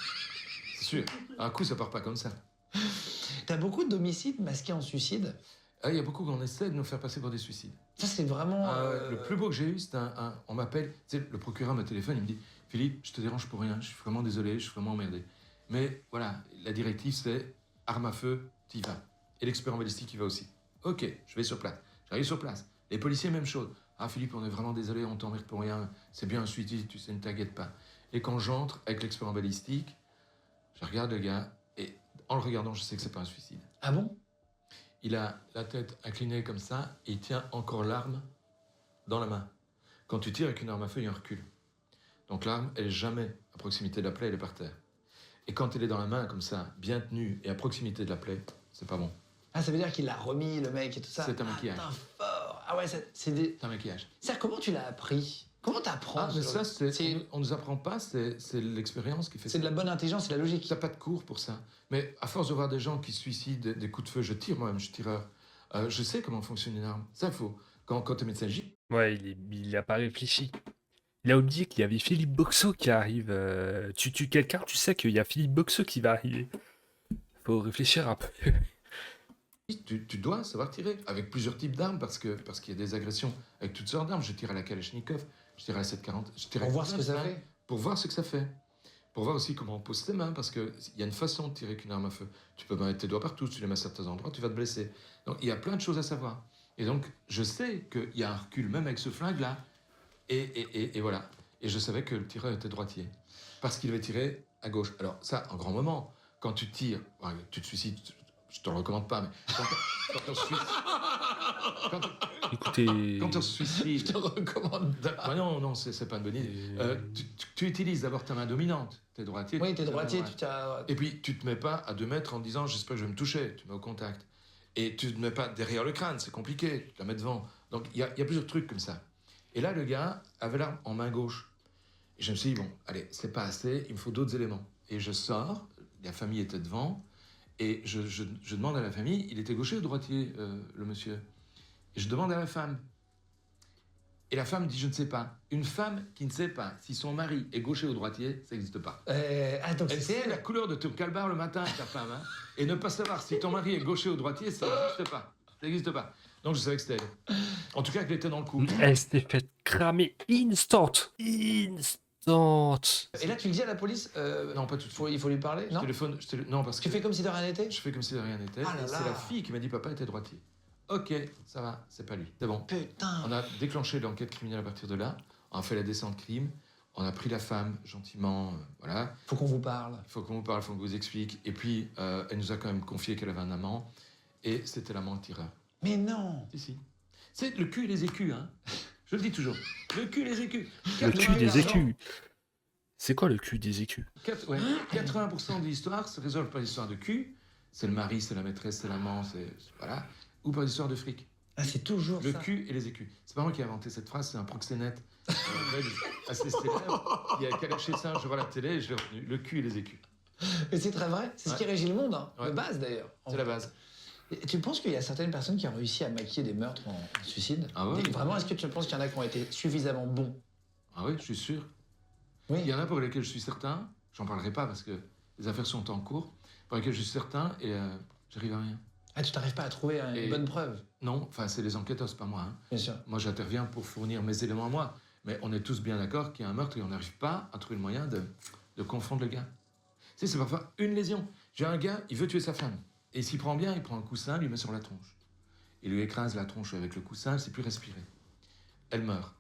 C'est sûr. Un coup, ça part pas comme ça. T'as beaucoup d'homicides masqués en suicide. Ah, il y a beaucoup qu'on essaie de nous faire passer pour des suicides. Ça, c'est vraiment. Le plus beau que j'ai eu, c'est on m'appelle, tu sais, le procureur me téléphone, il me dit « Philippe, je te dérange pour rien, je suis vraiment désolé, je suis vraiment emmerdé. » Mais voilà, la directive, c'est arme à feu, t'y vas. Et l'expert en balistique, il va aussi. Ok, je vais sur place. J'arrive sur place. Les policiers, même chose. Ah Philippe, on est vraiment désolé, on t'emmerde pour rien. C'est bien un suicide, tu sais, ne t'inquiète pas. Et quand j'entre avec l'expert en balistique, je regarde le gars, et en le regardant, je sais que c'est pas un suicide. Ah bon? Il a la tête inclinée comme ça, et il tient encore l'arme dans la main. Quand tu tires avec une arme à feu, il y a un recul. Donc l'arme, elle est jamais à proximité de la plaie, elle est par terre. Et quand elle est dans la main, comme ça, bien tenue, et à proximité de la plaie, c'est pas bon. Ah, ça veut dire qu'il l'a remis, le mec et tout ça. C'est un maquillage. Ah, putain, fort. Ah ouais, c'est des... C'est un maquillage. Ça, comment tu l'as appris? Comment t'apprends? Ah, mais ça, on nous apprend pas, c'est l'expérience qui fait ça. C'est de la bonne intelligence, c'est la logique. T'as pas de cours pour ça. Mais à force de voir des gens qui se suicident, des coups de feu, je tire moi-même, je suis tireur. Je sais comment fonctionne une arme. Ça, faut. Quand t'es médecin légiste, Ouais, il a pas réfléchi. Il a oublié qu'il y avait Philippe Boxo qui arrive. Tu tues quelqu'un, tu sais qu'il y a Philippe Boxo qui va arriver. Faut réfléchir un peu. tu dois savoir tirer avec plusieurs types d'armes parce qu'il y a des agressions avec toutes sortes d'armes. Je tire à la Kalachnikov, je tire à la 740, je tire à Pour voir ce que ça plein, fait. Pour voir ce que ça fait. Pour voir aussi comment on pose tes mains, parce qu'il y a une façon de tirer qu'une arme à feu. Tu peux mettre tes doigts partout, si tu les mets à certains endroits, tu vas te blesser. Donc il y a plein de choses à savoir. Et donc je sais qu'il y a un recul, même avec ce flingue-là. Et voilà. Et je savais que le tireur était droitier. Parce qu'il avait tiré à gauche. Alors ça, en grand moment, quand tu tires, ouais, tu te suicides, je te le recommande pas, mais quand on se suicide... Écoutez, Quand on se Je suicide... te recommande pas. Ah non, c'est pas une bonne idée. Tu utilises d'abord ta main dominante. T'es droitier. Oui, t'es tu- droitier, ouais. tu t'as... Et puis, tu te mets pas à 2 mètres en disant j'espère que je vais me toucher. Tu mets au contact. Et tu te mets pas derrière le crâne, c'est compliqué. Tu la mets devant. Donc, il y a plusieurs trucs comme ça. Et là, le gars avait l'arme en main gauche. Et je me suis dit, bon, allez, c'est pas assez, il me faut d'autres éléments. Et je sors, la famille était devant, et je demande à la famille, il était gaucher ou droitier, le monsieur? Et je demande à la femme. Et la femme dit, je ne sais pas. Une femme qui ne sait pas si son mari est gaucher ou droitier, ça n'existe pas. Ah, donc Elle c'est sait la elle. couleur de ton calbar le matin, ta femme. Hein, et ne pas savoir si ton mari est gaucher ou droitier, ça n'existe pas. Ça n'existe pas. Donc je savais que c'était elle. En tout cas, qu'elle était dans le coup. elle s'était fait cramer instant. Instant. Et là, tu le dis à la police Non, pas tout de suite. il faut lui parler? Je Non. téléphone, non, parce que Tu fais comme si de rien n'était? je fais comme si de rien n'était. Ah là Et c'est là. la fille qui m'a dit papa était droitier. Ok, ça va, c'est pas lui. C'est bon. Putain. On a déclenché l'enquête criminelle à partir de là. On a fait la descente crime. On a pris la femme gentiment. Voilà. Faut qu'on vous parle. Il faut qu'on vous parle, il faut qu'on vous explique. Et puis, elle nous a quand même confié qu'elle avait un amant. Et c'était l'amant le tireur. Mais non. Si. C'est le cul et les écus, hein. Je le dis toujours. Le cul et les écus. Le cul des 80%. écus. C'est quoi le cul des écus? 80% de l'histoire se résolvent par l'histoire de cul. C'est le mari, c'est la maîtresse, c'est l'amant, voilà. Ou par l'histoire de fric. Ah, c'est toujours Le ça. cul et les écus. C'est pas moi qui ai inventé cette phrase, c'est un proxénète belge assez célèbre qui a lâché ça un jour à la télé et je l'ai retenu. Le cul et les écus. Mais c'est très vrai. C'est ce qui Ouais. régit le monde, hein. Ouais. De base d'ailleurs. C'est la base. Et tu penses qu'il y a certaines personnes qui ont réussi à maquiller des meurtres en suicide? Ah ouais. Vraiment, est-ce que tu penses qu'il y en a qui ont été suffisamment bons? Ah oui, je suis sûr. Oui. Il y en a pour lesquels je suis certain, j'en parlerai pas parce que les affaires sont en cours, pour lesquels je suis certain et j'arrive à rien. Ah, tu t'arrives pas à trouver une Et- bonne preuve? Non, enfin, c'est les enquêteurs, c'est pas moi. Hein. Bien sûr. Moi, j'interviens pour fournir mes éléments à moi. Mais on est tous bien d'accord qu'il y a un meurtre et on n'arrive pas à trouver le moyen de confondre le gars. Tu sais, c'est parfois une lésion. J'ai un gars, il veut tuer sa femme. Et il s'y prend bien, il prend un coussin, lui met sur la tronche. Il lui écrase la tronche avec le coussin, elle ne sait plus respirer. Elle meurt.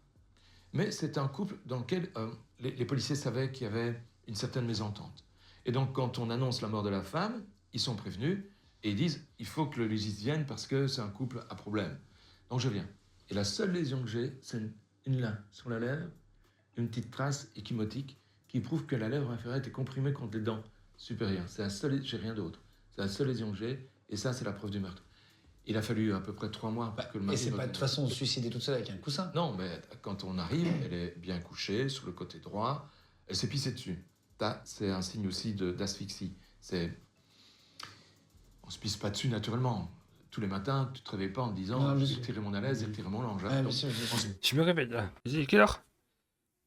Mais c'est un couple dans lequel les policiers savaient qu'il y avait une certaine mésentente. Et donc, quand on annonce la mort de la femme, ils sont prévenus et ils disent il faut que le légiste vienne parce que c'est un couple à problème. Donc, je viens. Et la seule lésion que j'ai, c'est une lin sur la lèvre, une petite trace échymotique qui prouve que la lèvre inférieure était comprimée contre les dents supérieures. C'est la seule, j'ai rien d'autre. C'est la seule lésion que j'ai, et ça, c'est la preuve du meurtre. Il a fallu à peu près 3 mois pour que le Et mari... c'est pas de toute façon se suicider toute seule avec un coussin. Non, mais quand on arrive, elle est bien couchée, sur le côté droit, elle s'est pissée dessus. Ça, c'est un signe aussi d'asphyxie. On se pisse pas dessus naturellement. Tous les matins, tu te réveilles pas en te disant Non, je bien vais sûr. tirer mon alaise et tirer mon linge. hein. Ouais, bien Donc, sûr, bien sûr. on se Je me réveille là. Vas-y, quelle heure?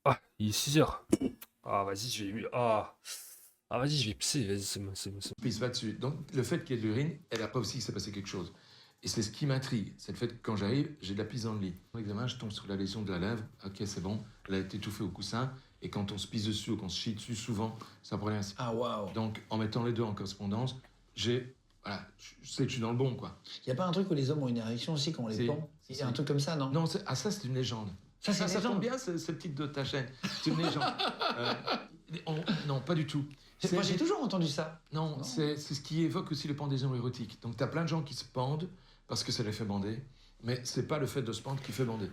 Ah, il est 6h. Ah, vas-y, je vais. Ah, vas-y, je vais pisser. Vas-y, c'est bon. pisse pas dessus. Donc, le fait qu'il y ait de l'urine, elle a pas aussi que s'est passé quelque chose. Et c'est ce qui m'intrigue, c'est le fait que quand j'arrive, j'ai de la pisse dans le lit. Au examen, je tombe sur la lésion de la lèvre. Ok, c'est bon, elle a été étouffée au coussin. Et quand on se pisse dessus ou qu'on se chie dessus, souvent, ça pourrait ainsi. Ah, waouh. Donc, en mettant les deux en correspondance, voilà, je sais que je suis dans le bon, quoi. Y a pas un truc où les hommes ont une érection aussi quand on les Si. pend? Il y a un Si. truc comme ça, non? Non, ça, c'est une légende. Ça, c'est une Ça tombe légende. bien, ce titre de ta chaîne. C'est une légende. Non, pas du tout. Moi, j'ai toujours entendu ça. Non, Non. c'est ce qui évoque aussi les pendaisons érotiques. Donc, tu as plein de gens qui se pendent parce que ça les fait bander, mais c'est pas le fait de se pendre qui fait bander.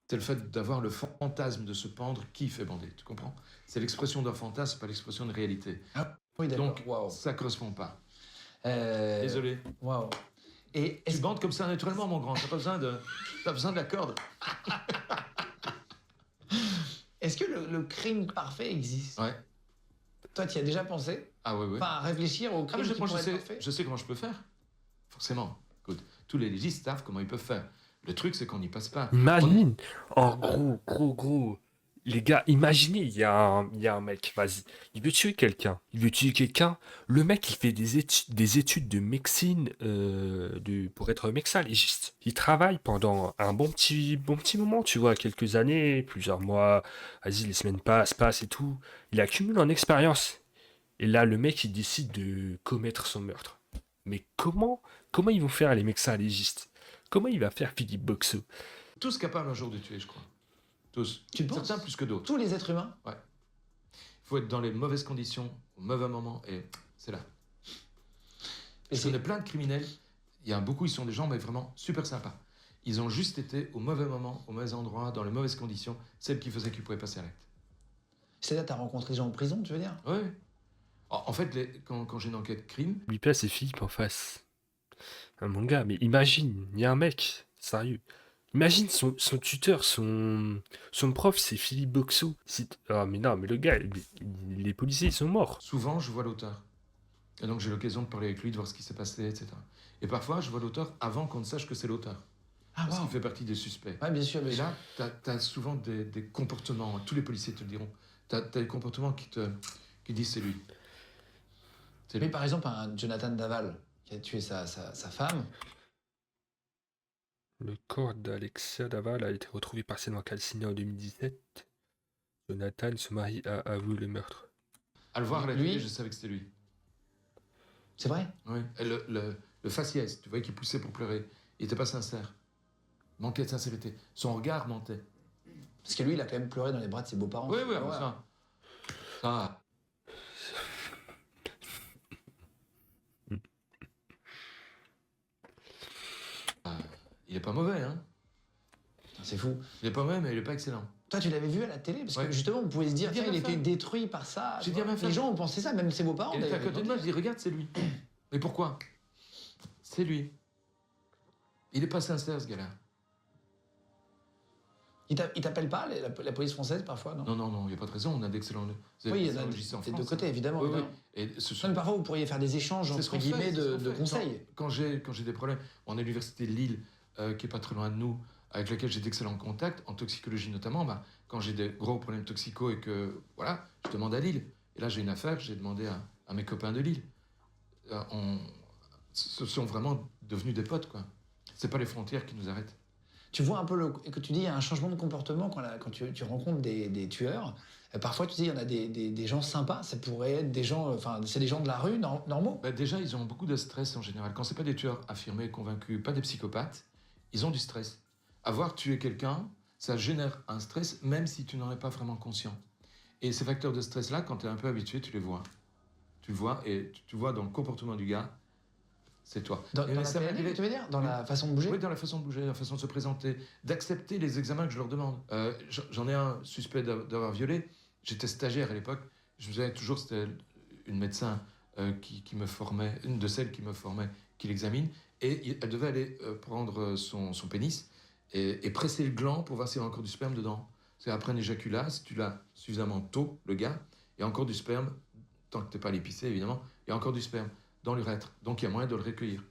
C'est le fait d'avoir le fantasme de se pendre qui fait bander, tu comprends? C'est l'expression d'un fantasme, pas l'expression de réalité. Oui, d'accord. Donc, Waouh. ça correspond pas. Désolé. Waouh. Et Tu bandes comme ça naturellement, mon grand. T'as besoin de la corde. est-ce que le crime parfait existe? Ouais. Toi, tu y as déjà pensé? Ah ouais. Enfin, à réfléchir au crime Mais qui moi, pourrait être parfait? je sais comment je peux faire. Forcément. Écoute, tous les légistes savent comment ils peuvent faire. Le truc, c'est qu'on n'y passe pas. Imagine, en gros, les gars, imaginez, il y a un mec, vas-y, il veut tuer quelqu'un, le mec, il fait des études de médecine pour être médecin légiste. Il travaille pendant un bon petit moment, tu vois, quelques années, plusieurs mois, vas-y, les semaines passent et tout, il accumule en expérience. Et là, le mec, il décide de commettre son meurtre. Mais comment ils vont faire les médecins légistes? Comment il va faire Philippe Boxeau? Tous capables un jour de tuer, je crois. Tous. Tu penses? Certains plus que d'autres. Tous les êtres humains? Ouais. Il faut être dans les mauvaises conditions, au mauvais moment, et c'est là. Et Je connais plein de criminels. Il y a beaucoup, ils sont des gens, mais vraiment super sympas. Ils ont juste été au mauvais moment, au mauvais endroit, dans les mauvaises conditions, celles qui faisaient qu'ils pouvaient passer à l'acte. C'est-à-dire, t'as rencontré des gens en prison, tu veux dire? Oui. En fait, quand j'ai une enquête crime, Lui place et Philippe en face. Mon gars, mais imagine, il y a un mec, sérieux. Imagine son tuteur, son prof, c'est Philippe Boxeau. Ah, mais non, mais le gars, les policiers, ils sont morts. souvent, je vois l'auteur. Et donc, j'ai l'occasion de parler avec lui, de voir ce qui s'est passé, etc. Et parfois, je vois l'auteur avant qu'on ne sache que c'est l'auteur. Ah, Parce wow. qu'il fait partie des suspects. Ouais, bien sûr, bien Et sûr. là, tu as souvent des comportements, tous les policiers te le diront. Tu as des comportements qui disent c'est lui. C'est Mais lui. par exemple, un Jonathan Daval qui a tué sa femme, Le corps d'Alexia Daval a été retrouvé partiellement calciné en 2017. Jonathan, son mari, a avoué le meurtre. À le voir à la Lui- télé, je savais que c'était lui. c'est vrai? Oui. Et le faciès, tu voyais qu'il poussait pour pleurer. Il n'était pas sincère. Manquait de sincérité. Son regard mentait. Parce que lui, il a quand même pleuré dans les bras de ses beaux-parents. Oui, Ah ouais. ça. Il est pas mauvais, hein. Putain, c'est fou. Il est pas mauvais, mais il est pas excellent. Toi, tu l'avais vu à la télé? Parce que Ouais. justement, on pouvait se dire, J'ai dit à tiens, il ma était femme. détruit par ça. J'ai tu dit à vois. ma femme. Les gens ont pensé ça, même ses beaux-parents. Il était à d'ailleurs, côté de ils moi, l'ont je dit. dis regarde, c'est lui. Mais pourquoi? C'est lui. Il est pas sincère, ce gars-là. Il t'appelle pas, la police française, parfois, non? Non, il n'y a pas de raison, on a d'excellents Oui, il y en a légistes en des deux France. côtés, évidemment. Oui, oui. évidemment. Et ce Non, sont... mais parfois, vous pourriez faire des échanges, c'est ce entre qu'on fait, guillemets, c'est ce qu'on de fait. conseils. Quand j'ai des problèmes, on est à l'université de Lille, qui est pas très loin de nous, avec laquelle j'ai d'excellents contacts, en toxicologie notamment, quand j'ai des gros problèmes toxicaux et que, voilà, je demande à Lille. Et là, j'ai une affaire, j'ai demandé à mes copains de Lille. Ce sont vraiment devenus des potes, quoi. C'est pas les frontières qui nous arrêtent. Tu vois un peu et que tu dis, il y a un changement de comportement quand tu rencontres des tueurs. Parfois, tu dis, il y en a des gens sympas, ça pourrait être des gens, enfin, c'est des gens de la rue, normaux. Bah, déjà, ils ont beaucoup de stress en général. Quand c'est pas des tueurs affirmés, convaincus, pas des psychopathes, ils ont du stress. Avoir tué quelqu'un, ça génère un stress, même si tu n'en es pas vraiment conscient. Et ces facteurs de stress-là, quand tu es un peu habitué, tu les vois. Tu le vois, et tu vois dans le comportement du gars, c'est toi. Dans Et la ça m'est PNL, arrivé- tu veux dire? Dans Oui. la façon de bouger? Oui, dans la façon de bouger, la façon de se présenter, d'accepter les examens que je leur demande. J'en ai un suspect d'avoir violé. J'étais stagiaire à l'époque. Je me disais toujours, c'était une médecin qui me formait, une de celles qui me formait, qui l'examine. Et elle devait aller prendre son pénis et presser le gland pour voir s'il y a encore du sperme dedans. C'est après un éjaculat, si tu l'as suffisamment tôt, le gars, il y a encore du sperme, tant que tu n'es pas allé pisser évidemment, il y a encore du sperme dans l'urètre. Donc il y a moyen de le recueillir.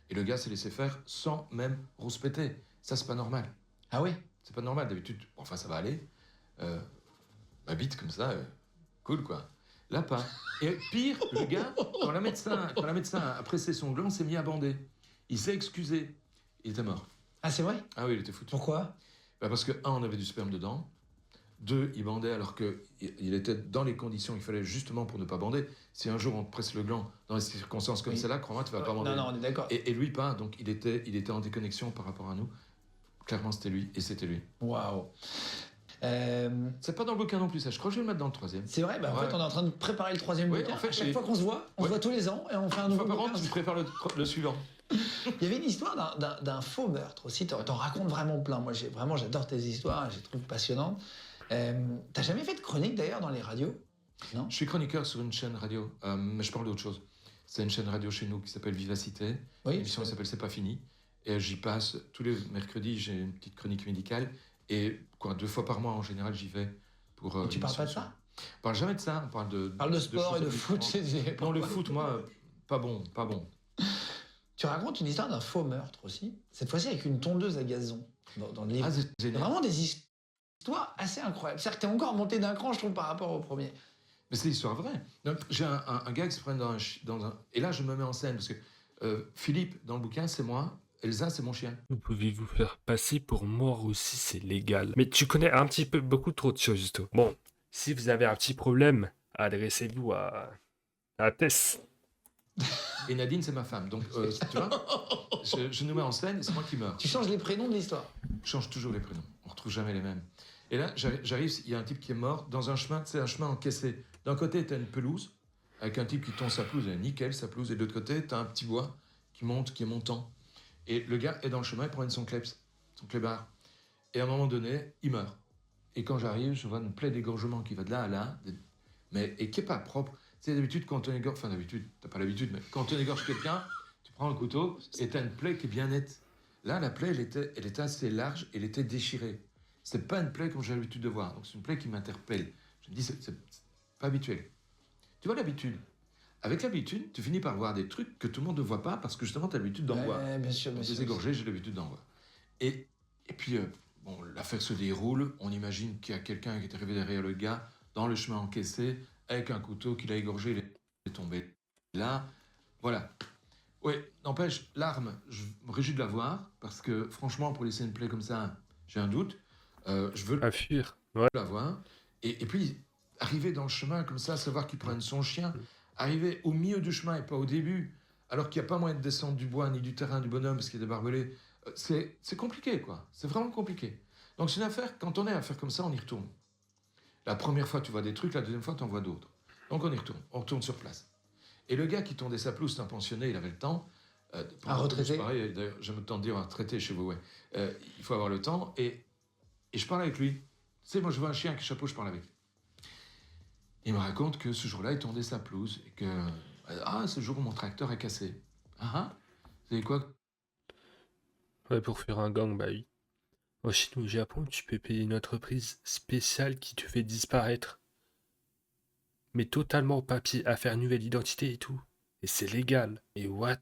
Et le gars s'est laissé faire sans même rouspéter. Ça, c'est pas normal. Ah oui? C'est pas normal. D'habitude, enfin, ça va aller. Ma bite comme ça, cool quoi. Là, pas. Et pire, le gars, quand la médecin a pressé son gland, s'est mis à bander. Il s'est excusé. Il était mort. Ah, c'est vrai? Ah oui, il était foutu. Pourquoi? Bah parce que, un, on avait du sperme dedans. Deux, il bandait alors qu'il était dans les conditions qu'il fallait justement pour ne pas bander. Si un jour on te presse le gland dans des circonstances comme Oui. celle-là, crois-moi, tu vas pas bander. Non, on est d'accord. Et lui pas, donc il était en déconnexion par rapport à nous. Clairement, c'était lui, et c'était lui. Waouh. C'est pas dans le bouquin non plus, ça. Je crois que je vais le mettre dans le troisième. C'est vrai, en Ouais. fait, on est en train de préparer le troisième Oui, bouquin. en fait, à chaque j'ai- fois qu'on se voit, on se Ouais. voit tous les ans et on fait un Une nouveau fois par an, bouquin. je prépare le suivant. Il y avait une histoire d'un faux meurtre aussi. T'en racontes vraiment plein. Moi, j'adore tes histoires. Je les trouve passionnantes. T'as jamais fait de chronique d'ailleurs dans les radios? Non? Je suis chroniqueur sur une chaîne radio, mais je parle d'autre chose. C'est une chaîne radio chez nous qui s'appelle Vivacité. Oui, L'émission s'appelle C'est pas fini. Et j'y passe tous les mercredis, j'ai une petite chronique médicale. Et 2 fois par mois, en général, j'y vais pour. tu parles pas de ça? On parle jamais de ça. On parle de. Parle de sport et choses de foot. différentes. Non, le foot, moi, pas bon, pas bon. Tu racontes une histoire d'un faux meurtre aussi, cette fois-ci avec une tondeuse à gazon dans le livre. Ah, c'est Il y a génial. vraiment des histoires assez incroyables. C'est-à-dire que t'es encore monté d'un cran, je trouve, par rapport au premier. Mais c'est l'histoire vraie. Donc, j'ai un gars qui se prend dans un. Et là, je me mets en scène parce que Philippe, dans le bouquin, c'est moi. Elsa, c'est mon chien. Vous pouvez vous faire passer pour mort aussi, c'est légal. Mais tu connais un petit peu, beaucoup trop de choses, Justo. Bon, si vous avez un petit problème, adressez-vous à Tess. Et Nadine, c'est ma femme. Donc, tu vois, je nous mets en scène et c'est moi qui meurs. Tu changes les prénoms de l'histoire. Je change toujours les prénoms. On retrouve jamais les mêmes. Et là, j'arrive, il y a un type qui est mort dans un chemin, c'est un chemin encaissé. D'un côté, tu as une pelouse, avec un type qui tond sa pelouse, elle est nickel sa pelouse, et de l'autre côté, tu as un petit bois qui est montant. Et le gars est dans le chemin, il promène son kleps, son clébard. Et à un moment donné, il meurt. Et quand j'arrive, je vois une plaie d'égorgement qui va de là à là, et qui n'est pas propre. Tu sais, d'habitude, quand on égorge, enfin d'habitude, t'as pas l'habitude, mais quand on égorge quelqu'un, tu prends un couteau et tu as une plaie qui est bien nette. Là, la plaie, elle était assez large, elle était déchirée. C'est pas une plaie comme j'ai l'habitude de voir. Donc c'est une plaie qui m'interpelle. Je me dis, c'est pas habituel. Tu vois l'habitude. Avec l'habitude, tu finis par voir des trucs que tout le monde ne voit pas parce que justement, tu as l'habitude d'en voir. Bien sûr, bien sûr. Des égorgés, j'ai l'habitude d'en voir. Et puis, bon, l'affaire se déroule. On imagine qu'il y a quelqu'un qui est arrivé derrière le gars, dans le chemin encaissé, avec un couteau qu'il a égorgé, il est tombé là. Voilà. Oui, n'empêche, l'arme, je me réjouis de la voir parce que franchement, pour laisser une plaie comme ça, j'ai un doute. Je veux À fuir. Ouais. la voir. Et puis, arriver dans le chemin comme ça, savoir qu'il prenne son chien, arriver au milieu du chemin et pas au début, alors qu'il n'y a pas moyen de descendre du bois ni du terrain du bonhomme parce qu'il y a des barbelés, c'est compliqué, quoi. C'est vraiment compliqué. Donc c'est une affaire, quand on est à faire comme ça, on y retourne. La première fois, tu vois des trucs, la deuxième fois, tu en vois d'autres. Donc on retourne sur place. Et le gars qui tondait sa pelouse, c'est un pensionné, il avait le temps. Un retraité. Pareil, d'ailleurs, j'aime autant dire un retraité chez vous, ouais. Il faut avoir le temps. Et je parle avec lui. Tu sais, moi, je vois un chien avec un chapeau, je parle avec lui. Il me raconte que ce jour-là, il tondait sa pelouse et que... Ah, ce jour où mon tracteur est cassé. Ah, vous savez quoi? Ouais, pour faire un gang, bah oui. En Chine ou au Japon, tu peux payer une entreprise spéciale qui te fait disparaître. Mais totalement au papier, à faire nouvelle identité et tout. Et c'est légal. Et what?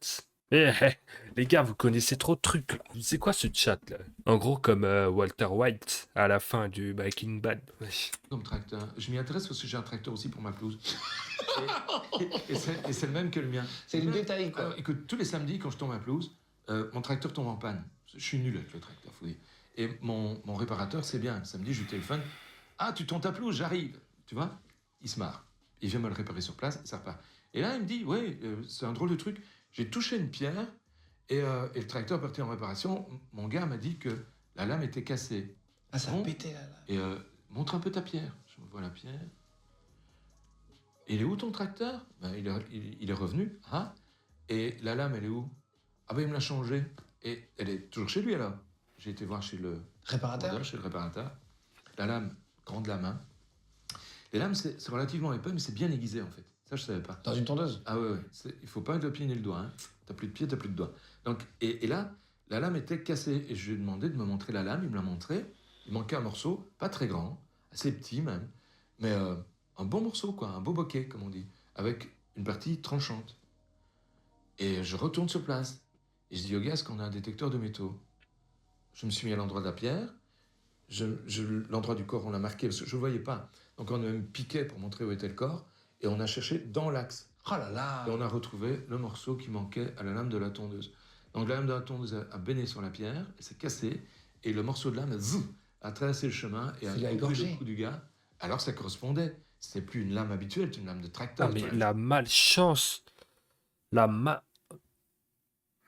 Les gars, vous connaissez trop de trucs. C'est quoi ce chat là? En gros, comme Walter White à la fin du Breaking Bad. Wesh. Comme tracteur. Je m'y intéresse parce que j'ai un tracteur aussi pour ma pelouse. Et c'est le même que le mien. C'est le détail, quoi. Alors, écoute, tous les samedis, quand je tombe ma pelouse, mon tracteur tombe en panne. Je suis nul avec le tracteur, faut dire. Et mon réparateur, c'est bien. Samedi, je lui téléphone. Ah, tu tonds ta pelouse, j'arrive. Tu vois? Il se marre. Il vient me le réparer sur place, ça repart. Et là, il me dit, oui, c'est un drôle de truc. J'ai touché une pierre et le tracteur est parti en réparation. Mon gars m'a dit que la lame était cassée. Ah, ça a Bon. pété, là. Et montre un peu ta pierre. Je me vois la pierre. Il est où ton tracteur? Ben, il est revenu. Ah. Et la lame, elle est où? Ah ben il me l'a changée. Et elle est toujours chez lui alors. J'ai été voir chez le Réparateur. chez le réparateur. La lame, grande la main. Les lames, c'est relativement épais, mais c'est bien aiguisé en fait. Ça, je savais pas. Dans une tondeuse. Ah ouais. Il faut pas mettre le pied ni le doigt. Hein. T'as plus de pied, t'as plus de doigt. Donc, et là, la lame était cassée. Et je lui ai demandé de me montrer la lame. Il me l'a montré. Il manquait un morceau, pas très grand, assez petit même, mais un bon morceau, quoi, un beau bokeh, comme on dit, avec une partie tranchante. Et je retourne sur place. Et je dis au gars, est-ce qu'on a un détecteur de métaux? Je me suis mis à l'endroit de la pierre. L'endroit du corps, on l'a marqué, parce que je ne voyais pas. Donc on a même piqué pour montrer où était le corps. Et on a cherché dans l'axe. Oh là là. Et on a retrouvé le morceau qui manquait à la lame de la tondeuse. Donc la lame de la tondeuse a béné sur la pierre, elle s'est cassée, et le morceau de lame a traversé le chemin et a coupé le cou du gars. Alors ça correspondait. C'était plus une lame habituelle, c'était une lame de tracteur. Ah, mais la malchance.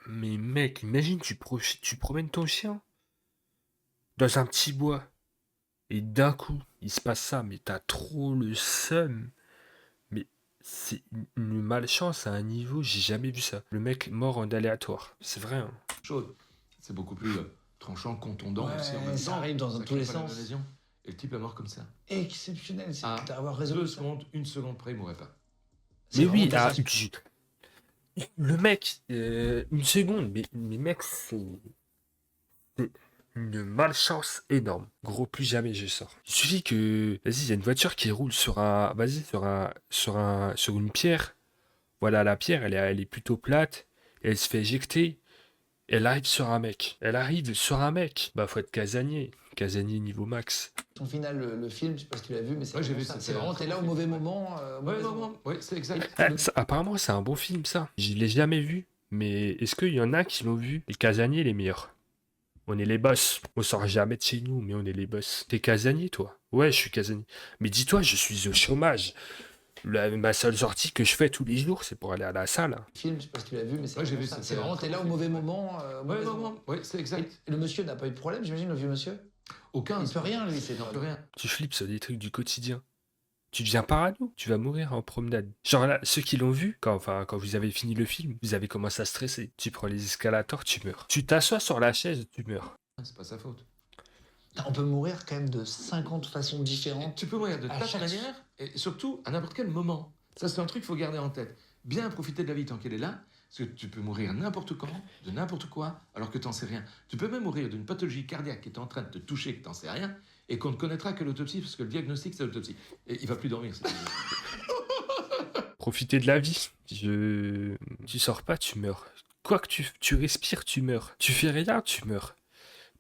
Mais mec, imagine, tu promènes ton chien dans un petit bois. Et d'un coup, il se passe ça, mais t'as trop le seum. Mais c'est une malchance à un niveau, j'ai jamais vu ça. Le mec mort en aléatoire. C'est vrai, hein. Chaude. C'est beaucoup plus tranchant, contondant Ouais, aussi en même ça temps. arrive dans tous les sens. Et le type est mort comme ça. Exceptionnel, c'est À d'avoir résolu 2 ça. secondes, 1 seconde près, il mourrait pas. C'est Mais vraiment oui, tout ça. Le mec, une seconde, mais mec, c'est une malchance énorme. Gros, plus jamais je sors. Il suffit que, vas-y, il y a une voiture qui roule sur un, vas-y, sur une pierre. Voilà, la pierre, elle est plutôt plate. Elle se fait éjecter. Elle arrive sur un mec. Elle arrive sur un mec. Bah, faut être casanier. Casanier niveau max. Ton final, le film, je sais pas si tu l'as vu, mais c'est Ouais, j'ai vraiment vu, ça. c'était C'est vraiment, un t'es très là au bon mauvais film. moment. Au Ouais, mauvais non, moment. non, ouais, c'est exact. Apparemment, c'est un bon film, ça. Je l'ai jamais vu. Mais est-ce qu'il y en a qui l'ont vu? Les casaniers, les meilleurs. On est les boss. On sort jamais de chez nous, mais on est les boss. T'es casanier, toi? Ouais, je suis casanier. Mais dis-toi, je suis au chômage. Ma seule sortie que je fais tous les jours, c'est pour aller à la salle. Le film, je sais pas si tu l'as vu, mais c'est Ouais, j'ai vraiment vu, ça. c'était C'est un vraiment, très t'es là bon au mauvais film, ouais. moment. Au Ouais, mauvais non, moment. non, ouais, c'est Et exact. le monsieur n'a pas eu de problème, j'imagine, le vieux monsieur. Aucun. Il peut rien, lui, c'est Il peut rien. Tu flippes sur des trucs du quotidien. Tu deviens parano, tu vas mourir en promenade. Genre là, ceux qui l'ont vu, quand vous avez fini le film, vous avez commencé à stresser. Tu prends les escalators, tu meurs. Tu t'assois sur la chaise, tu meurs. C'est pas sa faute. On peut mourir quand même de 50 façons différentes. Tu peux mourir de À tas de chaque- manières et surtout à n'importe quel moment. Ça, c'est un truc qu'il faut garder en tête. Bien profiter de la vie tant qu'elle est là, parce que tu peux mourir n'importe quand, de n'importe quoi, alors que t'en sais rien. Tu peux même mourir d'une pathologie cardiaque qui est en train de te toucher, que t'en sais rien, et qu'on ne connaîtra que l'autopsie, parce que le diagnostic, c'est l'autopsie. Et il va plus dormir. Profiter de la vie. Tu sors pas, tu meurs. Quoi que tu respires, tu meurs. Tu fais rien, tu meurs.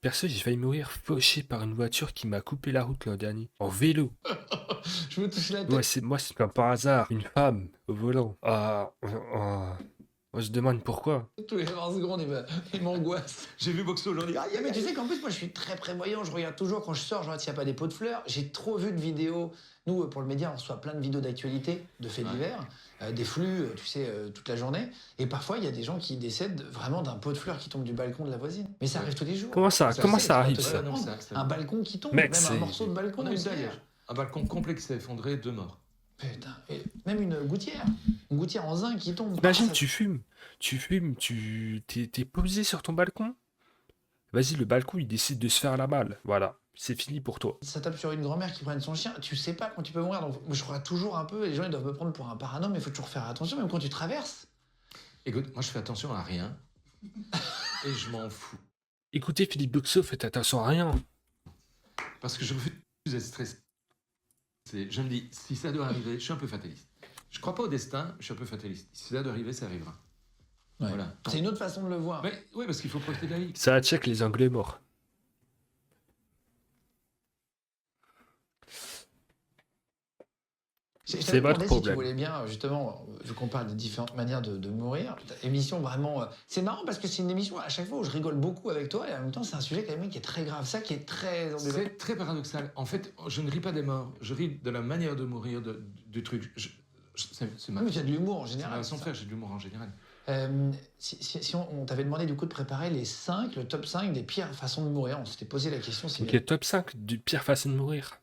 Perso, j'ai failli mourir fauché par une voiture qui m'a coupé la route l'an dernier. En vélo. Je me touche la tête. Ouais, c'est comme par hasard. Une femme au volant. Moi, je demande pourquoi. Tous les 20 secondes, il m'angoisse. J'ai vu Boxo aujourd'hui. Ah, mais tu sais qu'en plus, moi, je suis très prévoyant. Je regarde toujours quand je sors, je regarde s'il n'y a pas des pots de fleurs. J'ai trop vu de vidéos. Nous, pour le média, on reçoit plein de vidéos d'actualité, de faits divers, des flux, tu sais, toute la journée. Et parfois, il y a des gens qui décèdent vraiment d'un pot de fleurs qui tombe du balcon de la voisine. Mais ça arrive tous les jours. Comment ça C'est arrive, te ça? surprendre. Non, ça- Un balcon qui tombe, Mec, même un c'est- morceau de balcon. On a eu aussi. ça hier. Un balcon complet qui s'est effondré, 2 morts. Putain, et même une gouttière. Une gouttière en zinc qui tombe. Imagine, Ça- tu fumes, t'es posé sur ton balcon. Vas-y, le balcon, il décide de se faire la malle. Voilà, c'est fini pour toi. Ça tape sur une grand-mère qui prenne son chien, tu sais pas quand tu peux mourir. Donc, moi, je crois toujours un peu, les gens ils doivent me prendre pour un parano, mais il faut toujours faire attention, même quand tu traverses. Écoute, moi je fais attention à rien. Et je m'en fous. Écoutez, Philippe Boxo, faites attention à rien. Parce que je refuse d'être stressé. Je me dis, si ça doit arriver, je suis un peu fataliste. Je crois pas au destin, je suis un peu fataliste. Si ça doit arriver, ça arrivera. Ouais. Voilà. C'est une autre façon de le voir. Mais oui, parce qu'il faut profiter de la vie. Ça check les Anglais morts. Je C'est t'avais votre demandé si tu problème. voulais bien, justement, vu qu'on parle de différentes manières de mourir, émission vraiment. C'est marrant parce que c'est une émission à chaque fois où je rigole beaucoup avec toi et en même temps c'est un sujet quand même qui est très grave, ça qui est très. C'est très paradoxal. En fait, je ne ris pas des morts, je ris de la manière de mourir, du truc. C'est ma, Mais tu as de l'humour en c'est général. ma façon de ça. faire, j'ai de l'humour en général. Si on t'avait demandé du coup de préparer le top 5 des pires façons de mourir, on s'était posé la question si. Ok, top 5 du pire façon de mourir.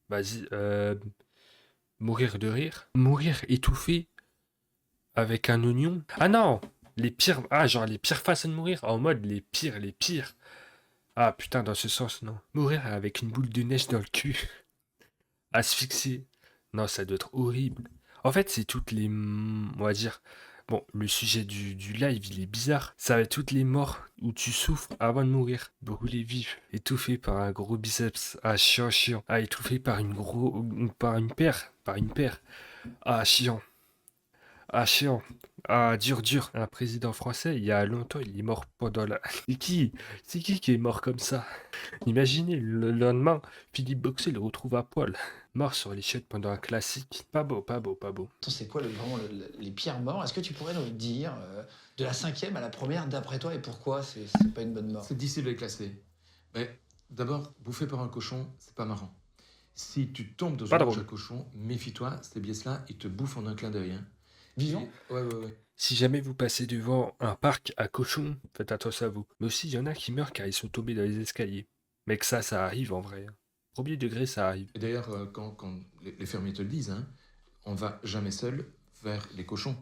Vas-y, mourir de rire. Mourir étouffé avec un oignon. Ah non, les pires. Ah, genre les pires façons de mourir. En mode les pires, les pires. Ah putain, dans ce sens, non. Mourir avec une boule de neige dans le cul. Asphyxier. Non, ça doit être horrible. En fait, c'est toutes les. On va dire. Bon, le sujet du live, il est bizarre. Ça va être toutes les morts où tu souffres avant de mourir. Brûlé vif. Étouffé par un gros biceps. Ah, chiant, chiant. Ah, étouffé par par une paire. Par une paire. Ah, chiant. Ah, chiant. Ah, dur, dur. Un président français, il y a longtemps, il est mort pendant la. C'est qui est mort comme ça? Imaginez, le lendemain, Philippe Boxer le retrouve à poil. Mort sur les chiottes pendant un classique. Pas beau, pas beau, pas beau. C'est quoi vraiment les pires morts? Est-ce que tu pourrais nous dire de la 5e à la première d'après toi et pourquoi c'est pas une bonne mort? C'est difficile de les classer. Mais d'abord, bouffer par un cochon, c'est pas marrant. Si tu tombes dans Pas une gorge drôle. de cochon, méfie-toi, ces biais-là, ils te bouffent en un clin d'œil. Hein. Vivant? Ouais, ouais, ouais. Si jamais vous passez devant un parc à cochons, faites attention à vous. Mais aussi, il y en a qui meurent car ils sont tombés dans les escaliers. Mais que ça arrive en vrai. Premier degré, ça arrive. Et d'ailleurs, quand les fermiers te le disent, hein, on va jamais seul vers les cochons.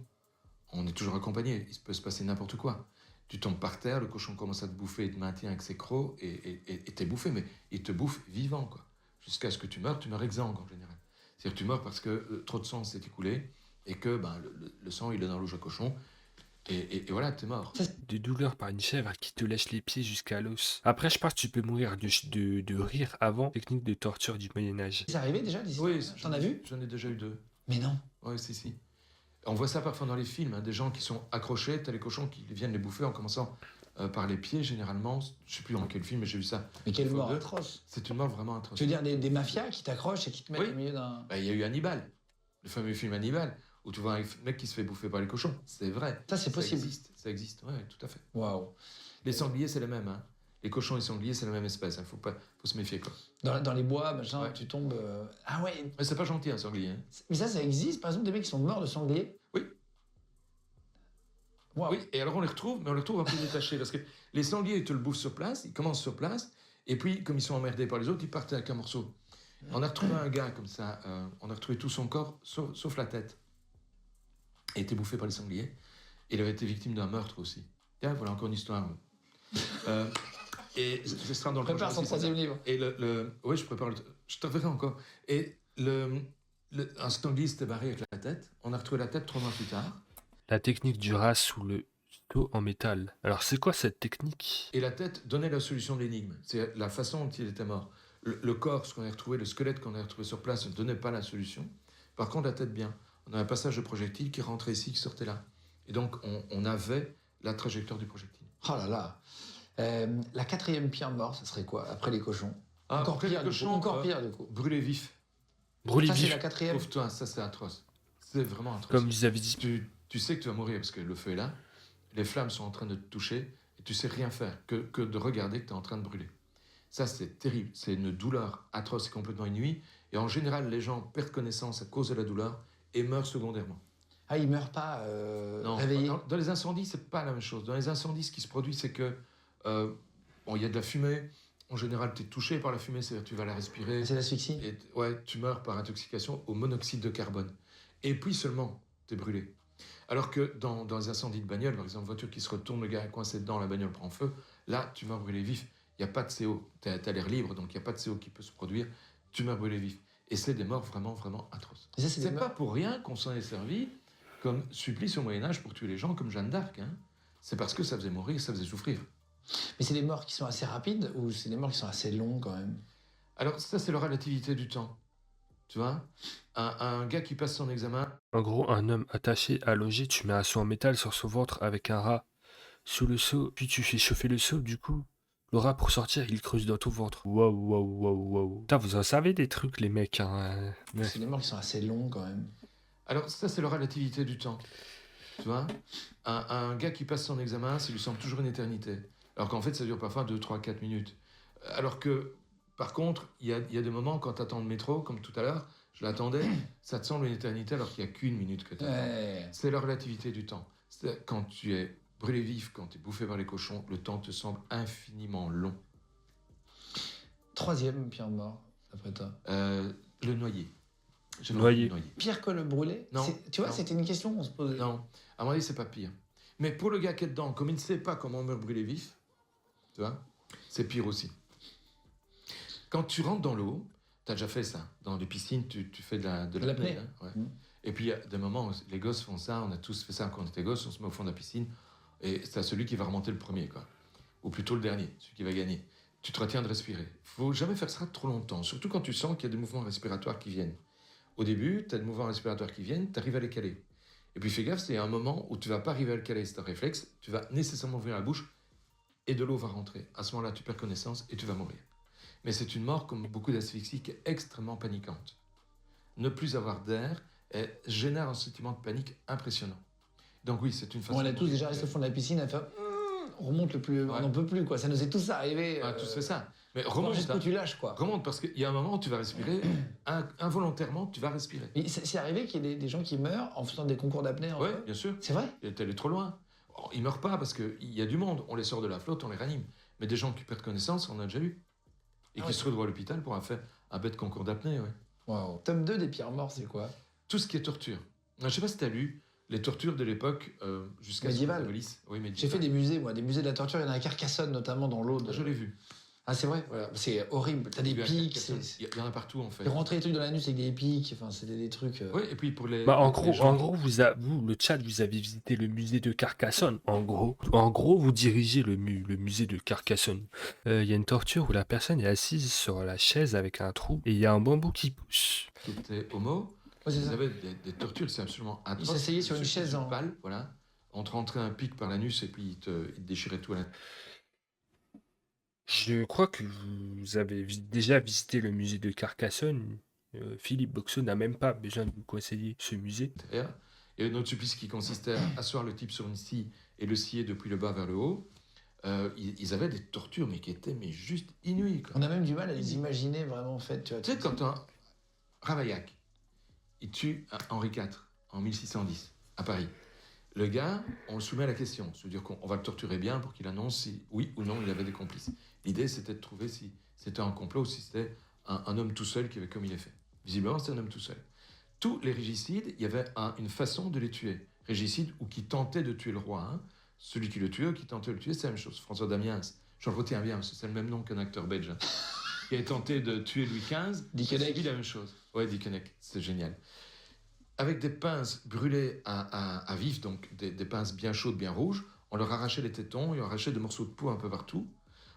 On est toujours accompagné. Il peut se passer n'importe quoi. Tu tombes par terre, le cochon commence à te bouffer, il te maintient avec ses crocs et t'es bouffé, mais il te bouffe vivant, quoi. Jusqu'à ce que tu meurs exsangue en général. C'est-à-dire que tu meurs parce que trop de sang s'est écoulé et que le sang, il est dans l'ouge à cochon, et voilà, t'es mort. Des douleurs par une chèvre qui te lèche les pieds jusqu'à l'os. Après, je pense que tu peux mourir de rire avant. Technique de torture du Moyen-Âge. C'est arrivé déjà des Oui, histoires? T'en as vu? J'en ai déjà eu 2. Mais non. Oui, si. On voit ça parfois dans les films, hein, des gens qui sont accrochés, t'as les cochons qui viennent les bouffer en commençant par les pieds, généralement. Je sais plus dans quel film, mais j'ai vu ça. Mais quelle Fois mort 2. atroce. C'est une mort vraiment atroce. Tu veux dire des mafias qui t'accrochent et qui te mettent Oui. au milieu d'un... Il y a eu Hannibal, le fameux film Hannibal, où tu vois un mec qui se fait bouffer par les cochons. C'est vrai. Ça, c'est possible. Ça existe, ouais, tout à fait. Waouh. Les sangliers, c'est les mêmes. Hein. Les cochons et les sangliers, c'est la même espèce. Faut se méfier, quoi. Dans les bois, machin, Ouais. tu tombes... Ah ouais. Mais c'est pas gentil, un sanglier. Hein. Mais ça existe, par exemple, des mecs qui sont morts de sanglier? Oui. Waouh. Oui, et alors on les retrouve, mais on les retrouve un peu détachés, parce que les sangliers, ils te le bouffent sur place, ils commencent sur place, et puis, comme ils sont emmerdés par les autres, ils partent avec un morceau. On a retrouvé un gars comme ça, on a retrouvé tout son corps, sauf la tête. Il a été bouffé par les sangliers. Il avait été victime d'un meurtre aussi. Tiens, voilà encore une histoire. Et ce sera dans le Prépare son prochain aussi, 3e livre. Et oui, je prépare je te verrai encore. Et un sanglier s'était barré avec la tête. On a retrouvé la tête 3 mois plus tard. La technique du rat sous le seau en métal. Alors, c'est quoi cette technique? Et la tête donnait la solution de l'énigme. C'est la façon dont il était mort. Le corps, ce qu'on a retrouvé, le squelette qu'on a retrouvé sur place ne donnait pas la solution. Par contre, la tête, bien. On a un passage de projectile qui rentrait ici, qui sortait là. Et donc, on avait la trajectoire du projectile. Oh là là. La 4e pire mort, ça serait quoi après les cochons? Ah, Encore après pire, les du coup. cochons, Encore pire, du coup. Brûlé vif. Brûlé Ça, c'est vif. la 4e. Pauvre-toi, ça c'est atroce. C'est vraiment atroce. Comme ils avaient dit. Tu sais que tu vas mourir parce que le feu est là, les flammes sont en train de te toucher, et tu sais rien faire que de regarder que tu es en train de brûler. Ça, c'est terrible. C'est une douleur atroce et complètement inouïe. Et en général, les gens perdent connaissance à cause de la douleur et meurent secondairement. Ah, ils meurent pas Non, réveillés? dans les incendies, c'est pas la même chose. Dans les incendies, ce qui se produit, c'est que il y a de la fumée. En général, tu es touché par la fumée, c'est-à-dire que tu vas la respirer. C'est l'asphyxie? Et tu meurs par intoxication au monoxyde de carbone. Et puis seulement, tu es brûlé. Alors que dans les incendies de bagnole, par exemple, voiture qui se retourne, le gars est coincé dedans, la bagnole prend feu, là, tu vas brûler vif. Il n'y a pas de CO. Tu as l'air libre, donc il n'y a pas de CO qui peut se produire. Tu meurs brûlé vif. Et c'est des morts vraiment, vraiment atroces. Et ça, c'est des C'est morts- pas pour rien qu'on s'en est servi comme supplice au Moyen-Âge pour tuer les gens comme Jeanne d'Arc. Hein. C'est parce que ça faisait mourir, ça faisait souffrir. Mais c'est des morts qui sont assez rapides ou c'est des morts qui sont assez longs quand même? Alors, ça, c'est la relativité du temps. Tu vois, un gars qui passe son examen, En gros, un homme attaché, allongé, tu mets un seau en métal sur son ventre avec un rat sous le seau, puis tu fais chauffer le seau, du coup, le rat pour sortir, il creuse dans ton ventre. Waouh, waouh, waouh, waouh. Putain, vous en savez des trucs, les mecs, hein. Ouais. C'est des morts qui sont assez longs quand même. alors ça, c'est la relativité du temps. Tu vois, un gars qui passe son examen, ça lui semble toujours une éternité. Alors qu'en fait, ça dure parfois 2, 3, 4 minutes. Alors que, par contre, il y a des moments quand tu attends le métro, comme tout à l'heure, je l'attendais, ça te semble une éternité alors qu'il n'y a qu'une minute que tu attends. Ouais. C'est la relativité du temps. Quand tu es brûlé vif, quand tu es bouffé par les cochons, le temps te semble infiniment long. 3e pire mort, d'après toi? Le noyer. J'ai Noyer. noyer. Pire que le brûlé? Non, Tu vois, non. c'était une question qu'on se posait. Non, à mon avis, c'est pas pire. Mais pour le gars qui est dedans, comme il ne sait pas comment on meurt brûlé vif, tu vois, c'est pire aussi. Quand tu rentres dans l'eau, tu as déjà fait ça. Dans les piscines, tu fais de l'apnée. l'apnée. Hein, ouais. Mm. Et puis, il y a des moments où les gosses font ça, on a tous fait ça quand on était gosses, on se met au fond de la piscine, et c'est à celui qui va remonter le premier, quoi. Ou plutôt le dernier, celui qui va gagner. Tu te retiens de respirer. Faut jamais faire ça trop longtemps, surtout quand tu sens qu'il y a des mouvements respiratoires qui viennent. Au début, tu as des mouvements respiratoires qui viennent, tu arrives à les caler. Et puis fais gaffe, c'est un moment où tu vas pas arriver à le caler, c'est un réflexe, tu vas nécessairement ouvrir la bouche et de l'eau va rentrer. À ce moment-là, tu perds connaissance et tu vas mourir. Mais c'est une mort, comme beaucoup d'asphyxie, qui est extrêmement paniquante. Ne plus avoir d'air génère un sentiment de panique impressionnant. Donc oui, c'est une façon... On a de tous mourir. déjà resté au fond de la piscine à faire... On remonte le plus... Ouais. On n'en peut plus, quoi. Ça nous est tous arrivé. On a tous fait ça. Mais Remonte remonte, jusqu'où hein. tu lâches, quoi. Remonte, parce qu'il y a un moment où tu vas respirer, involontairement, tu vas respirer. Mais c'est arrivé qu'il y ait des gens qui meurent en faisant des concours d'apnée entre Oui, eux? bien sûr. C'est vrai? T'es allé trop loin. Oh, ils meurent pas parce qu'il y a du monde. On les sort de la flotte, on les ranime. Mais des gens qui perdent connaissance, on en a déjà eu. Et Ah qui ouais. se retrouvent à l'hôpital pour avoir fait un bête concours d'apnée, ouais. Waouh. Tome 2 des pires morts, c'est quoi? Tout ce qui est torture. Je sais pas si tu as lu les tortures de l'époque jusqu'à... Médiévale. Oui, médiéval. J'ai fait des musées, moi, des musées de la torture. Il y en a à Carcassonne, notamment dans l'Aude. Je l'ai vu. Ah, c'est vrai, voilà. C'est horrible. T'as des Il y a pics. quelques- il y en a partout en fait. Et rentrer les trucs dans l'anus avec des pics, enfin, c'était des trucs. Oui, et puis pour les. Bah, en les gros, gens- vous, le chat, vous avez visité le musée de Carcassonne. En gros, vous dirigez le musée de Carcassonne. Il y a une torture où la personne est assise sur la chaise avec un trou et il y a un bambou qui pousse. qui étaient homo, Ouais, c'est ils ça. avaient des tortures, c'est absolument atroce. s'asseyaient sur une Ceux qui chaise se en- palent, voilà. On te rentrait un pic par l'anus et puis ils te déchiraient tout à la. Je crois que vous avez déjà visité le musée de Carcassonne. Philippe Boxo n'a même pas besoin de vous conseiller ce musée. l'intérieur. Et notre supplice qui consistait à asseoir le type sur une scie et le scier depuis le bas vers le haut, ils avaient des tortures, mais qui étaient mais juste inouïes. Quoi. On a même du mal à les imaginer vraiment faites, tu vois. Tu sais, quand un Ravaillac, il tue un Henri IV en 1610 à Paris, le gars, on le soumet à la question. C'est-à-dire qu'on va le torturer bien pour qu'il annonce si oui ou non il avait des complices. L'idée, c'était de trouver si c'était un complot ou si c'était un homme tout seul qui avait commis les faits. Visiblement, c'était un homme tout seul. Tous les régicides, il y avait une façon de les tuer. Régicide ou qui tentait de tuer le roi. Hein. Celui qui le tuait ou qui tentait de le tuer, c'est la même chose. François Damiens, j'en retiens bien, parce que c'est le même nom qu'un acteur belge, hein, qui a tenté de tuer Louis XV. Dickeneck. C'est la même chose. Ouais, Dickeneck, c'est génial. Avec des pinces brûlées à vif, donc des pinces bien chaudes, bien rouges, on leur arrachait les tétons, on leur arrachait des morceaux de peau un peu partout,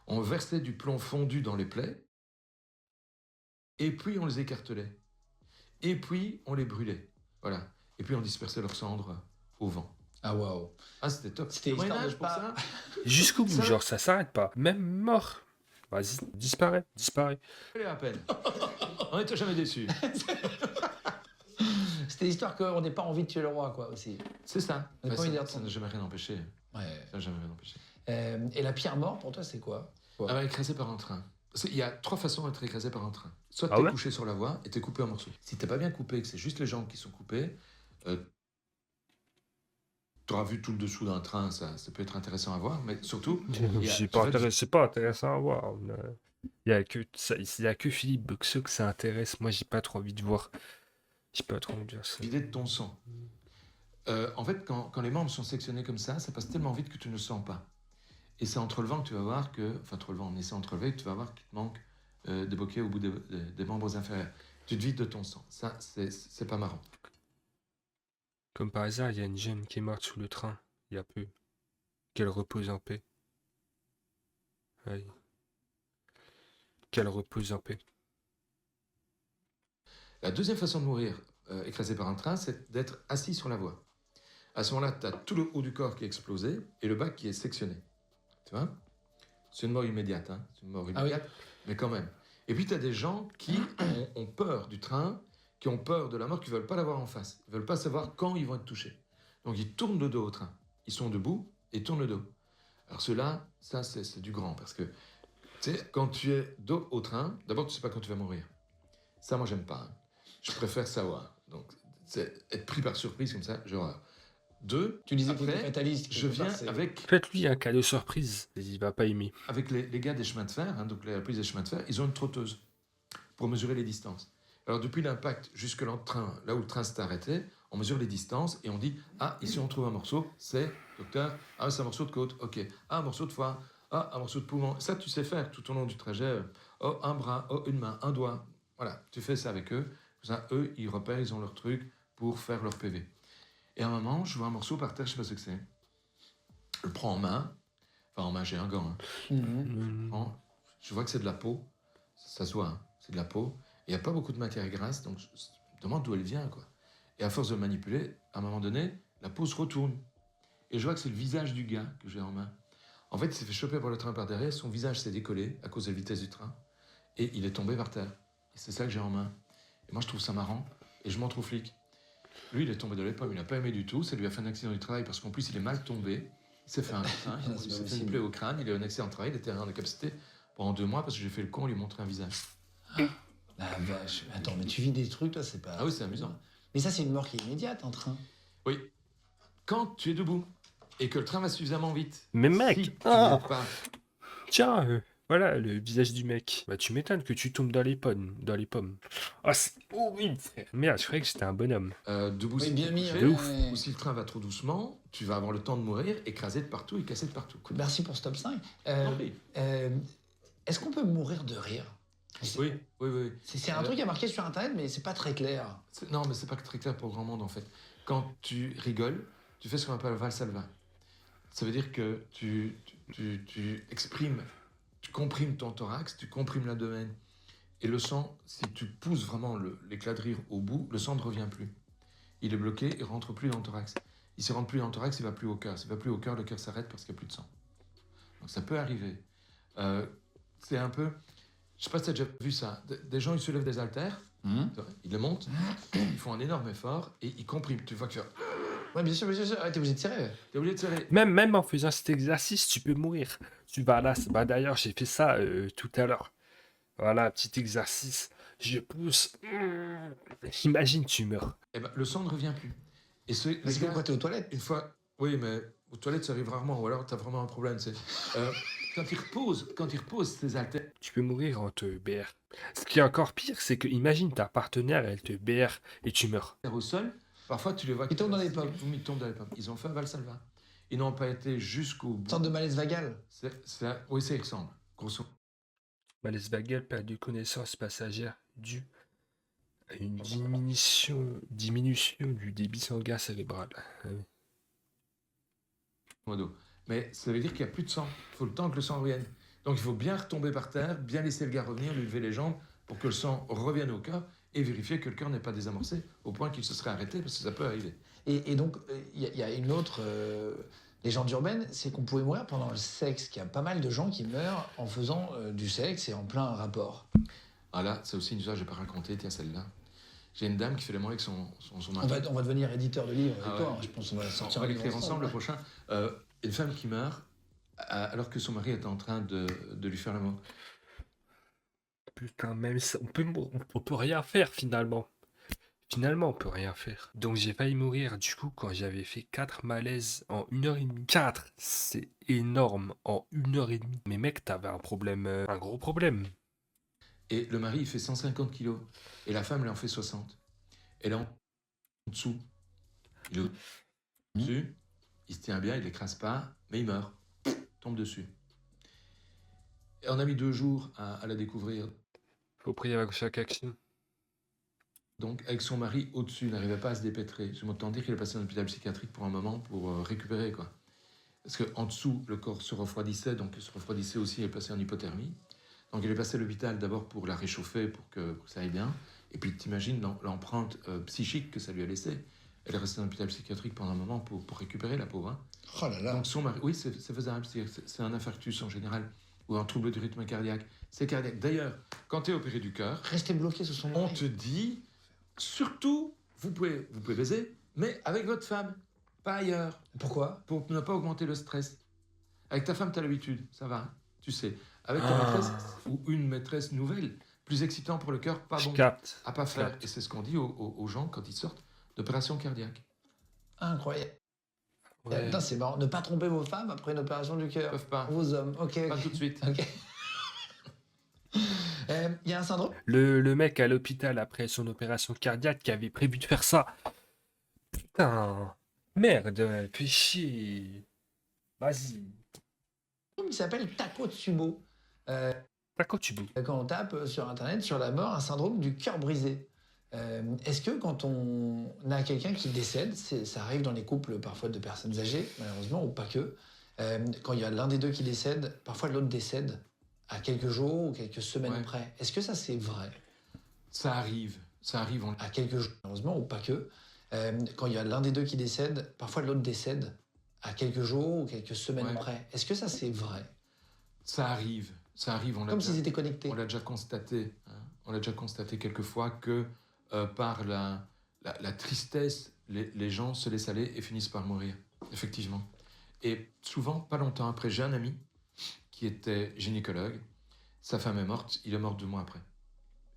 on versait du plomb fondu dans les plaies, et puis on les écartelait. Et puis on les brûlait. Voilà. Et puis on dispersait leurs cendres au vent. Ah, waouh. Ah, c'était top. C'était Le Moyen histoire de Âge pour pas- ça. Jusqu'au bout, Ça- genre ça s'arrête pas. Même mort. Vas-y, disparaît. Allez, à peine. On n'était jamais déçus. C'était histoire qu'on n'ait pas envie de tuer le roi, quoi, aussi. C'est ça. On n'a Ouais, pas envie ça d'être- n'a jamais rien empêché. Ouais. Ça n'a jamais rien empêché. Et la pire mort, pour toi, c'est quoi? Ah bah, écrasé par un train. Il y a 3 façons d'être écrasé par un train. Soit Ah t'es ouais couché sur la voie et t'es coupé en morceaux. Si t'es pas bien coupé, que c'est juste les jambes qui sont coupées, t'auras vu tout le dessous d'un train, ça peut être intéressant à voir, mais surtout, C'est pas intéressant à voir. Il y a que Philippe Boxo que ça intéresse. Moi, j'ai pas trop envie de voir. J'ai pas trop envie de voir ça. vider de ton sang. En fait, quand les membres sont sectionnés comme ça passe tellement vite que tu ne le sens pas. Et c'est en te relevant que tu vas voir que, enfin, te relevant, en essayant de te relever, que tu vas voir qu'il te manque des boquets au bout des membres inférieurs. Tu te vides de ton sang. Ça, c'est pas marrant. Comme par hasard, il y a une jeune qui est morte sous le train, il y a peu. Qu'elle repose en paix. Aïe. Qu'elle repose en paix. La deuxième façon de mourir, écrasé par un train, c'est d'être assis sur la voie. À ce moment-là, tu as tout le haut du corps qui est explosé et le bas qui est sectionné. Tu vois? C'est une mort immédiate, hein? C'est une mort Ah oui. immédiate, mais quand même. Et puis, tu as des gens qui ont peur du train, qui ont peur de la mort, qui ne veulent pas l'avoir en face. Ils ne veulent pas savoir quand ils vont être touchés. Donc, ils tournent le dos au train. Ils sont debout et tournent le dos. Alors, ceux-là, ça, c'est du grand. Parce que, tu sais, quand tu es dos au train, d'abord, tu ne sais pas quand tu vas mourir. Ça, moi, j'aime pas. Hein. Je préfère savoir. Donc, c'est être pris par surprise comme ça, j'ai horreur. 2, Tu disais que t'étais après, fataliste. je quelque part, viens c'est- avec Faites-lui un cadeau surprise, il va pas aimer. les gars des chemins de fer, hein, donc la police des chemins de fer, ils ont une trotteuse pour mesurer les distances. Alors depuis l'impact jusque là, là où le train s'est arrêté, on mesure les distances et on dit « Ah, ici on trouve un morceau, c'est, docteur, ah c'est un morceau de côte, ok. Ah, un morceau de foie, ah, un morceau de poumon. » Ça, tu sais faire tout au long du trajet. Oh, un bras, oh, une main, un doigt. Voilà, tu fais ça avec eux. Comme ça, eux, ils repèrent, ils ont leur truc pour faire leur PV. Et à un moment, je vois un morceau par terre, je sais pas ce que c'est. Je le prends en main. Enfin, en main, j'ai un gant. Hein. Mhm. Je vois que c'est de la peau. Ça se voit, hein. C'est de la peau. Il n'y a pas beaucoup de matière grasse, donc je me demande d'où elle vient, quoi. Et à force de manipuler, à un moment donné, la peau se retourne. Et je vois que c'est le visage du gars que j'ai en main. En fait, il s'est fait choper par le train par derrière, son visage s'est décollé à cause de la vitesse du train, et il est tombé par terre. Et c'est ça que j'ai en main. Et moi, je trouve ça marrant, et je montre au flic. Lui, il est tombé de les pommes, il n'a pas aimé du tout, ça lui a fait un accident du travail, parce qu'en plus, il est mal tombé. Il s'est fait un train, C'est il pas s'est fait une possible. plaie au crâne, il a eu un accident de travail, il était en incapacité pendant 2 mois, parce que j'ai fait le con, lui montrer un visage. La vache. Attends, mais tu vis des trucs, toi, c'est pas... Ah oui, c'est amusant. Mais ça, c'est une mort qui est immédiate, en train. Oui. Quand tu es debout, et que le train va suffisamment vite. Mais mec, si tu ah. n'es pas Tiens, voilà le visage du mec. Bah tu m'étonnes que tu tombes dans les pommes. Ah, c'est horrible, frère. Merde, je croyais que j'étais un bonhomme. debout, Oui, si bien tu es mis. couché, de ouf. ou si le train va trop doucement, tu vas avoir le temps de mourir, écrasé de partout et cassé de partout. Écoute, merci pour ce top 5. Tant pis. Est-ce qu'on peut mourir de rire? Oui, oui, oui. C'est un truc qui a marqué sur Internet, mais c'est pas très clair. Non, mais c'est pas très clair pour grand monde, en fait. Quand tu rigoles, tu fais ce qu'on appelle le valsalva. Ça veut dire que tu exprimes, tu comprimes ton thorax, tu comprimes l'abdomen. Et le sang, si tu pousses vraiment l'éclat de rire au bout, le sang ne revient plus. Il est bloqué, il rentre plus dans le thorax. Il ne se rentre plus dans le thorax, il va plus au cœur. S'il va plus au cœur, le cœur s'arrête parce qu'il n'y a plus de sang. Donc ça peut arriver. C'est un peu... Je ne sais pas si tu as déjà vu ça. Des gens, ils soulèvent des haltères, ils le montent, ils font un énorme effort et ils compriment. Tu vois que tu fais... Ouais, bien sûr, bien sûr. Ah, t'es obligé de serrer. T'es obligé de serrer. Même en faisant cet exercice, tu peux mourir. Tu vas là, d'ailleurs, j'ai fait ça tout à l'heure. Voilà, petit exercice. Je pousse. Imagine, tu meurs. Eh ben, le sang ne revient plus. Et Parce que quoi, t'es aux toilettes? une fois... Oui, mais aux toilettes, ça arrive rarement. Ou alors, tu as vraiment un problème. Quand ils reposent ces haltères Tu peux mourir en te BR. Ce qui est encore pire, c'est que imagine ta partenaire, elle te BR et tu meurs. au sol, parfois tu les vois... Ils tombent dans les pommes. Ils tombent dans les pommes. Ils ont fait un valsalva. Ils n'ont pas été jusqu'au bout. Une sorte de malaise vagal. Oui, ça y ressemble. Grosso Malaise vagal, perte de connaissance passagère due à une diminution du débit sanguin cérébral. modo. Mais ça veut dire qu'il n'y a plus de sang. Il faut le temps que le sang revienne. Donc il faut bien retomber par terre, bien laisser le gars revenir, lui lever les jambes pour que le sang revienne au cœur et vérifier que le cœur n'est pas désamorcé au point qu'il se serait arrêté, parce que ça peut arriver. Et donc, il y a une autre légende urbaine, c'est qu'on pouvait mourir pendant le sexe, qu'il y a pas mal de gens qui meurent en faisant du sexe et en plein rapport. Ah là, c'est aussi une histoire que je n'ai pas racontée, tiens celle-là. J'ai une dame qui fait l'amour avec son mari. On va devenir éditeur de livres avec Ah toi, ouais. hein. Je pense qu'on va sortir On va un livre l'écrire ensemble le prochain. Une femme qui meurt alors que son mari est en train de lui faire l'amour. Putain, même ça, on peut rien faire finalement. Finalement, on peut rien faire. Donc j'ai failli mourir du coup quand j'avais fait 4 malaises en 1h30. 4, c'est énorme en 1h30. Mais mec, t'avais un problème, un gros problème. Et le mari, il fait 150 kilos. Et la femme, elle en fait 60. Elle est en dessous. Il est au-dessus. Il se tient bien, il ne l'écrase pas, mais il meurt. Tombe dessus. Et on a mis 2 jours à la découvrir. Faut prier avec chaque action. Donc, avec son mari au-dessus, il n'arrivait pas à se dépêtrer. Je m'entends dire qu'il est passé dans l'hôpital psychiatrique pour un moment pour récupérer, quoi. Parce qu'en dessous, le corps se refroidissait, donc il se refroidissait aussi, il est passé en hypothermie. Donc, il est passé à l'hôpital d'abord pour la réchauffer, pour que ça aille bien. Et puis, t'imagines l'empreinte psychique que ça lui a laissée. Elle est restée dans l'hôpital psychiatrique pendant un moment pour récupérer, la pauvre. Hein. Oh là là. Donc, son mari, oui, c'est faisable. C'est un infarctus en général, ou un trouble du rythme cardiaque. C'est cardiaque. D'ailleurs, quand tu es opéré du cœur, Rester bloqué sous son on mari. te dit, surtout, vous pouvez baiser, mais avec votre femme, pas ailleurs, Pourquoi? pour ne pas augmenter le stress. Avec ta femme, tu as l'habitude, ça va, hein, tu sais. Avec ta maîtresse, ou une maîtresse nouvelle, plus excitant pour le cœur, pas Je bon capte. à pas faire. Et c'est ce qu'on dit aux gens quand ils sortent d'opération cardiaque. Incroyable. Ouais. Putain, c'est marrant. Ne pas tromper vos femmes après une opération du Ils cœur. peuvent pas, Vos hommes. Ok. pas tout de suite. Ok. Il y a un syndrome. Le mec à l'hôpital après son opération cardiaque qui avait prévu de faire ça. Putain. Merde, fais chier. Vas-y. Il s'appelle Takotsubo. D'accord, tu bouges. Quand on tape sur Internet, sur la mort, un syndrome du cœur brisé. Est-ce que quand on a quelqu'un qui décède, ça arrive dans les couples parfois de personnes âgées, malheureusement, ou pas que, quand il y a l'un des deux qui décède, parfois l'autre décède à quelques jours ou quelques semaines Ouais. près. Est-ce que ça c'est vrai? Ça arrive, À quelques jours, malheureusement, ou pas que, quand il y a l'un des deux qui décède, parfois l'autre décède à quelques jours ou quelques semaines Ouais. près. Est-ce que ça c'est vrai? ça arrive, on l'a Comme déjà- s'ils étaient connectés. On l'a déjà constaté. Hein. On l'a déjà constaté quelquefois que par la tristesse, les gens se laissent aller et finissent par mourir. Effectivement. Et souvent, pas longtemps après, j'ai un ami qui était gynécologue. Sa femme est morte. Il est mort 2 mois après.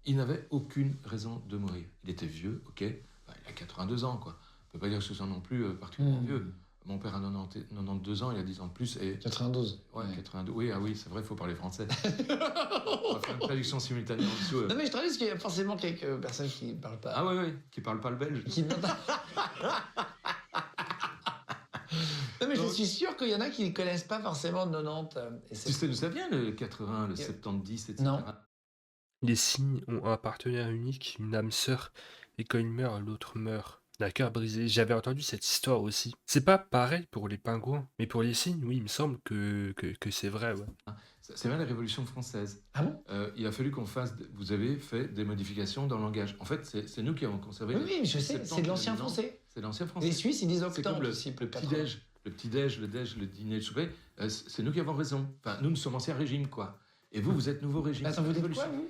Il n'avait aucune raison de mourir. Il était vieux, ok. Bah, il a 82 ans, quoi. On peut pas dire que ce soit non plus particulièrement vieux. Mon père a 92 ans, il a 10 ans de plus. Et 92. ouais, 82. Oui, ah oui, c'est vrai, il faut parler français. On va faire une traduction simultanée en dessous. Non mais je traduis parce qu'il y a forcément quelques personnes qui ne parlent pas. Ah oui, qui parle pas le belge. Qui... Non Non, mais je Donc, suis sûr qu'il y en a qui ne connaissent pas forcément 90. Et tu sais d'où ça vient, le 80, le 70, etc. Non. Les signes ont un partenaire unique, une âme sœur, et quand il meurt, l'autre meurt. D'un cœur brisé. J'avais entendu cette histoire aussi. C'est pas pareil pour les pingouins, mais pour les cygnes, oui, il me semble que c'est vrai, ouais. C'est bien la Révolution française. Ah bon? Il a fallu qu'on fasse. Vous avez fait des modifications dans le langage. En fait, c'est nous qui avons conservé. Oui, oui, je sais, Septante, c'est de l'ancien non, français. C'est l'ancien français. Les Suisses, ils disent C'est comme octante le aussi, plus petit-déj. Le petit-déj, le déj, le dîner, le souper. C'est nous qui avons raison. Enfin, nous sommes ancien régime, quoi. Et vous êtes nouveau régime. Attends, vous dites Révolution. quoi, vous?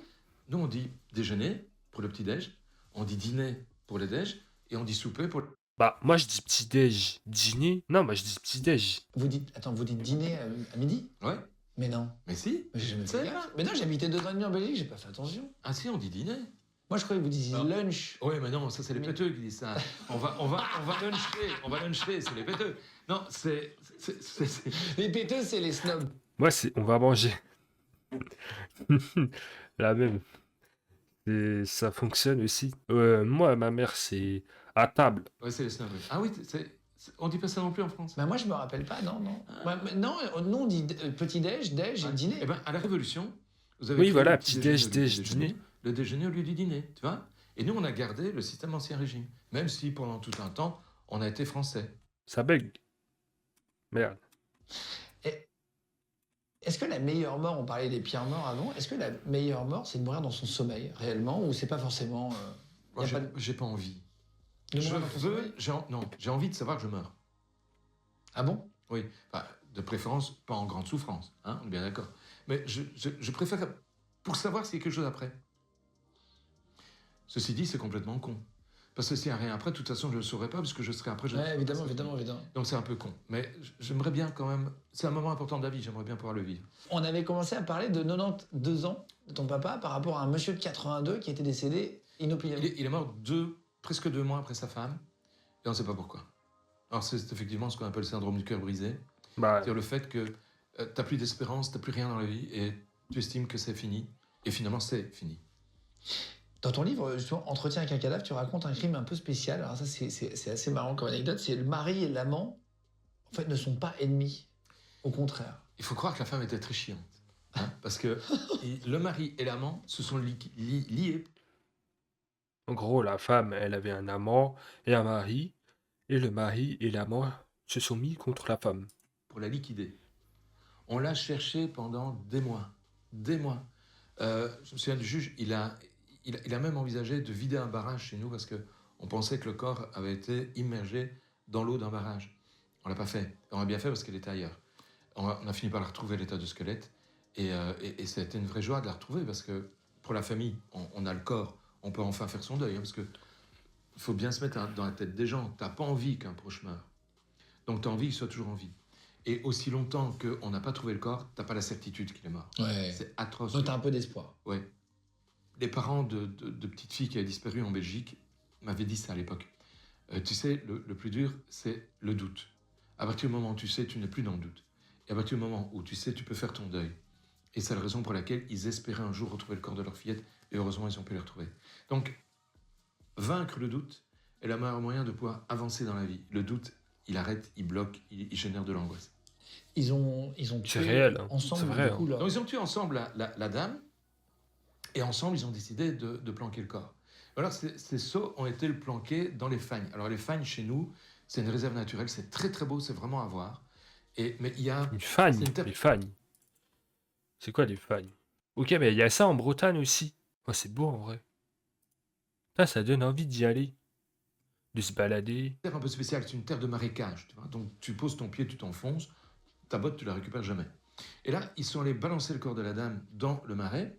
Nous, on dit déjeuner pour le petit-déj, on dit dîner pour le déj, et on dit souper pour le... Bah, moi je dis petit-déj, dîner. Non, moi je dis petit-déj. Vous dites dîner à midi? Ouais, Mais non. mais si. Mais j'ai jamais C'est fait gaffe. Mais non, j'ai habité 2 ans et demi en Belgique, j'ai pas fait attention. Ah si, on dit dîner. Moi, je croyais que vous disiez Ah. lunch. Ouais, mais non, ça c'est les péteux qui disent ça. On va luncher, c'est les péteux. Non, c'est... Les péteux, c'est les snobs. Moi, on va manger. La même. Ça fonctionne aussi. Moi, ma mère, c'est à table. Ouais, c'est les snobs. Oui. Ah oui, on dit pas ça non plus en France. Bah, moi, je me rappelle pas, non. Ouais, mais non, nous, on dit petit-déj, déj et Ouais. dîner. Eh ben, à la Révolution, vous avez Oui, créé voilà, le petit-déj, au lieu du déj, déjeuner, dîner. le déjeuner au lieu du dîner, tu vois. Et nous, on a gardé le système ancien régime, même si pendant tout un temps, on a été français. Ça bug. Merde. Et est-ce que la meilleure mort, on parlait des pires morts avant, est-ce que la meilleure mort, c'est de mourir dans son sommeil, réellement, ou c'est pas forcément. Moi, y a pas de- j'ai pas envie. de Je mourir dans ton sommeil? j'ai envie de savoir que je meurs. Ah bon? Oui, enfin, de préférence, pas en grande souffrance, hein, on est bien d'accord. Mais je préfère pour savoir s'il y a quelque chose après. Ceci dit, c'est complètement con. Parce que s'il n'y a rien après, de toute façon, je ne le saurais pas, parce que je serai après. Ouais, évidemment. Donc c'est un peu con. Mais j'aimerais bien quand même. C'est un moment important de la vie, j'aimerais bien pouvoir le vivre. On avait commencé à parler de 92 ans de ton papa par rapport à un monsieur de 82 qui était décédé inopinément. Il est mort presque 2 mois après sa femme, et on ne sait pas pourquoi. Alors c'est effectivement ce qu'on appelle le syndrome du cœur brisé. Bah, C'est-à-dire le fait que tu n'as plus d'espérance, tu n'as plus rien dans la vie, et tu estimes que c'est fini. Et finalement, c'est fini. Dans ton livre, justement, Entretien avec un cadavre, tu racontes un crime un peu spécial. Alors ça, c'est assez marrant comme anecdote. C'est le mari et l'amant, en fait, ne sont pas ennemis. Au contraire. Il faut croire que la femme était très chiante. Hein, parce que le mari et l'amant se sont liés. en gros, la femme, elle avait un amant et un mari, et le mari et l'amant se sont mis contre la femme. Pour la liquider. On l'a cherché pendant des mois. Des mois. Je me souviens du juge, il a même envisagé de vider un barrage chez nous parce qu'on pensait que le corps avait été immergé dans l'eau d'un barrage. On l'a pas fait. On a bien fait parce qu'elle était ailleurs. On a fini par la retrouver à l'état de squelette. Et ça a été une vraie joie de la retrouver parce que pour la famille, on a le corps. On peut enfin faire son deuil. Parce que il faut bien se mettre dans la tête des gens. Tu n'as pas envie qu'un proche meure. Donc tu as envie qu'il soit toujours en vie. Et aussi longtemps qu'on n'a pas trouvé le corps, tu n'as pas la certitude qu'il est mort. Ouais. C'est atroce. Donc t'as un peu d'espoir. Ouais. Les parents de petites filles qui avaient disparu en Belgique m'avaient dit ça à l'époque. Tu sais, le plus dur, c'est le doute. À partir du moment où tu sais, tu n'es plus dans le doute. Et à partir du moment où tu sais, tu peux faire ton deuil. Et c'est la raison pour laquelle ils espéraient un jour retrouver le corps de leur fillette. Et heureusement, ils ont pu le retrouver. Donc, vaincre le doute est le meilleur moyen de pouvoir avancer dans la vie. Le doute, il arrête, il bloque, il génère de l'angoisse. Ils ont tué réel, hein. ensemble, C'est vrai, du coup, leur- Donc, ils ont tué ensemble la dame. Et ensemble, ils ont décidé de planquer le corps. Alors, ces seaux ont été planqués dans les fagnes. Alors, les fagnes, chez nous, c'est une réserve naturelle. C'est très, très beau. C'est vraiment à voir. Mais il y a... Une fagne, C'est une terre- les fagnes. C'est quoi les fagnes? Ok, mais il y a ça en Bretagne aussi. Oh, c'est beau en vrai. Ça donne envie d'y aller. De se balader. terre un peu spéciale. C'est une terre de marécage. Tu vois. Donc, tu poses ton pied, tu t'enfonces. Ta botte, tu la récupères jamais. Et là, ils sont allés balancer le corps de la dame dans le marais.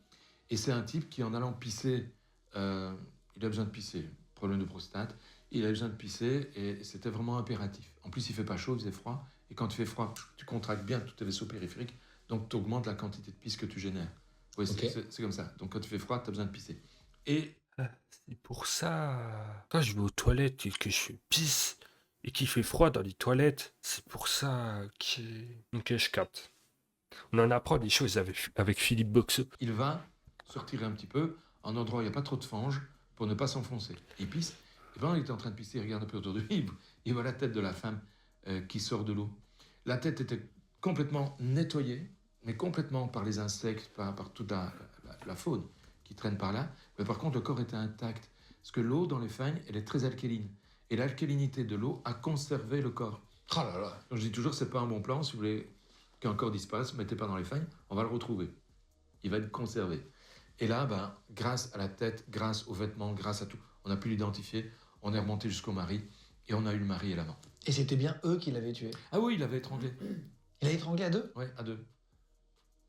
Et c'est un type qui, en allant pisser, il a besoin de pisser. Problème de prostate. Il a besoin de pisser et c'était vraiment impératif. En plus, il fait pas chaud, il faisait froid. Et quand il fait froid, tu contractes bien tous tes vaisseaux périphériques. Donc, tu augmentes la quantité de pisse que tu génères. Oui, Ok. c'est comme ça. Donc, quand il fait froid, tu as besoin de pisser. Et Ah, c'est pour ça. Quand je vais aux toilettes et que je pisse et qu'il fait froid dans les toilettes, c'est pour ça que... Ok, je capte. On en apprend des choses avec Philippe Boxeux. il va se retirer un petit peu en endroit où il n'y a pas trop de fange pour ne pas s'enfoncer. Il pisse. Et pendant qu'il est en train de pisser, il regarde un peu autour de lui. Il voit la tête de la femme qui sort de l'eau. La tête était complètement nettoyée, mais complètement par les insectes, par toute la faune qui traîne par là. Mais par contre, le corps était intact. Parce que l'eau dans les fagnes, elle est très alcaline. Et l'alcalinité de l'eau a conservé le corps. Oh là là. Donc je dis toujours, c'est pas un bon plan. Si vous voulez qu'un corps disparaisse, mettez pas dans les fagnes, on va le retrouver. Il va être conservé. Et là, ben, grâce à la tête, grâce aux vêtements, grâce à tout, on a pu l'identifier. On est remonté jusqu'au mari et on a eu le mari et l'amant. Et c'était bien eux qui l'avaient tué. Ah oui, il avait étranglé. Il a étranglé à 2? Oui, à 2.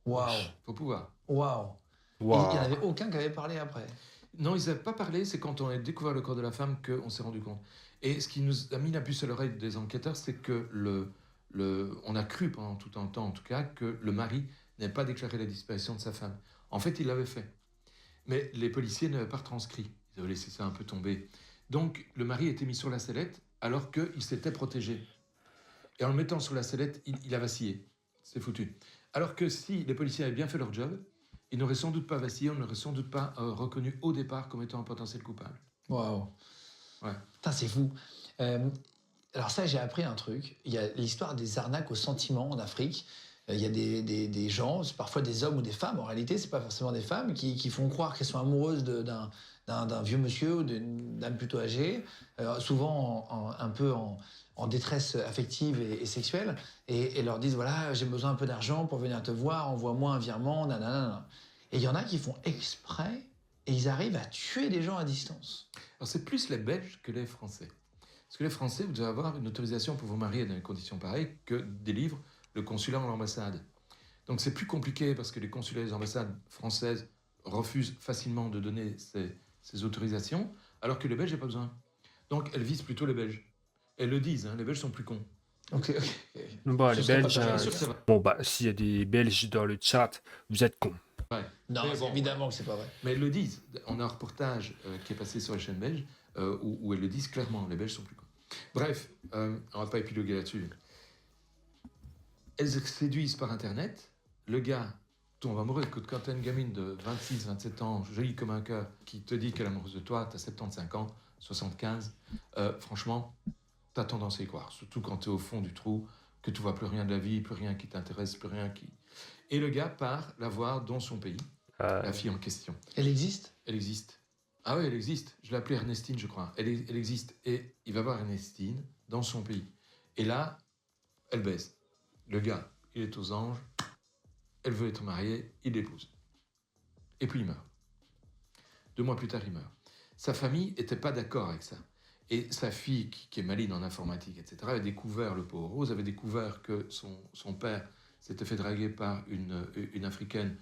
Waouh. Faut pouvoir. Waouh. Waouh. Il n'y en avait aucun qui avait parlé après. Non, ils n'avaient pas parlé, c'est quand on a découvert le corps de la femme qu'on s'est rendu compte. Et ce qui nous a mis la puce à l'oreille des enquêteurs, c'est que on a cru pendant tout un temps, en tout cas, que le mari n'avait pas déclaré la disparition de sa femme. En fait, il l'avait fait. Mais les policiers n'avaient pas retranscrit. Ils avaient laissé ça un peu tomber. Donc, le mari était mis sur la sellette alors qu'il s'était protégé. Et en le mettant sur la sellette, il a vacillé. C'est foutu. Alors que si les policiers avaient bien fait leur job, ils n'auraient sans doute pas vacillé, on n'aurait sans doute pas reconnu au départ comme étant un potentiel coupable. Waouh. Ouais. Putain, c'est fou. Alors ça, j'ai appris un truc. Il y a l'histoire des arnaques au sentiment en Afrique. Il y a des gens, c'est parfois des hommes ou des femmes, en réalité, c'est pas forcément des femmes, qui font croire qu'elles sont amoureuses d'un vieux monsieur ou d'une dame plutôt âgée, souvent un peu en détresse affective et sexuelle, et leur disent, voilà, j'ai besoin un peu d'argent pour venir te voir, envoie-moi un virement, nanana. Et il y en a qui font exprès, et ils arrivent à tuer des gens à distance. Alors c'est plus les Belges que les Français. Parce que les Français, vous devez avoir une autorisation pour vous marier dans des conditions pareilles que délivre le consulat ou l'ambassade. Donc c'est plus compliqué parce que les consulats et les ambassades françaises refusent facilement de donner ces autorisations, alors que les Belges n'ont pas besoin. Donc elles visent plutôt les Belges. Elles le disent, hein, les Belges sont plus cons. Ok. Bon, les Je serais pas Belges. jamais Bien sûr que ça va. Bon, bah, s'il y a des Belges dans le chat, vous êtes cons. Ouais. Non, Mais bon, évidemment que c'est pas vrai. mais elles le disent. On a un reportage qui est passé sur les chaînes belges où elles le disent clairement, les Belges sont plus cons. Bref, on va pas épiloguer là-dessus. Elles séduisent par Internet. Le gars tombe amoureux. Écoute, quand t'as une gamine de 26, 27 ans, jolie comme un cœur, qui te dit qu'elle est amoureuse de toi, t'as 75 ans, 75, franchement, t'as tendance à y croire. Surtout quand t'es au fond du trou, que tu vois plus rien de la vie, plus rien qui t'intéresse, plus rien qui... Et le gars part la voir dans son pays, la fille en question. Elle existe? Elle existe. Ah oui, elle existe. Je l'ai appelée Ernestine, je crois. Elle existe. Et il va voir Ernestine dans son pays. Et là, elle baise. Le gars, il est aux anges. Elle veut être mariée. Il l'épouse. Et puis il meurt. 2 mois plus tard, il meurt. Sa famille n'était pas d'accord avec ça. Et sa fille, qui est maligne en informatique, etc., avait découvert, le pauvre Rose, avait découvert que son père s'était fait draguer par une Africaine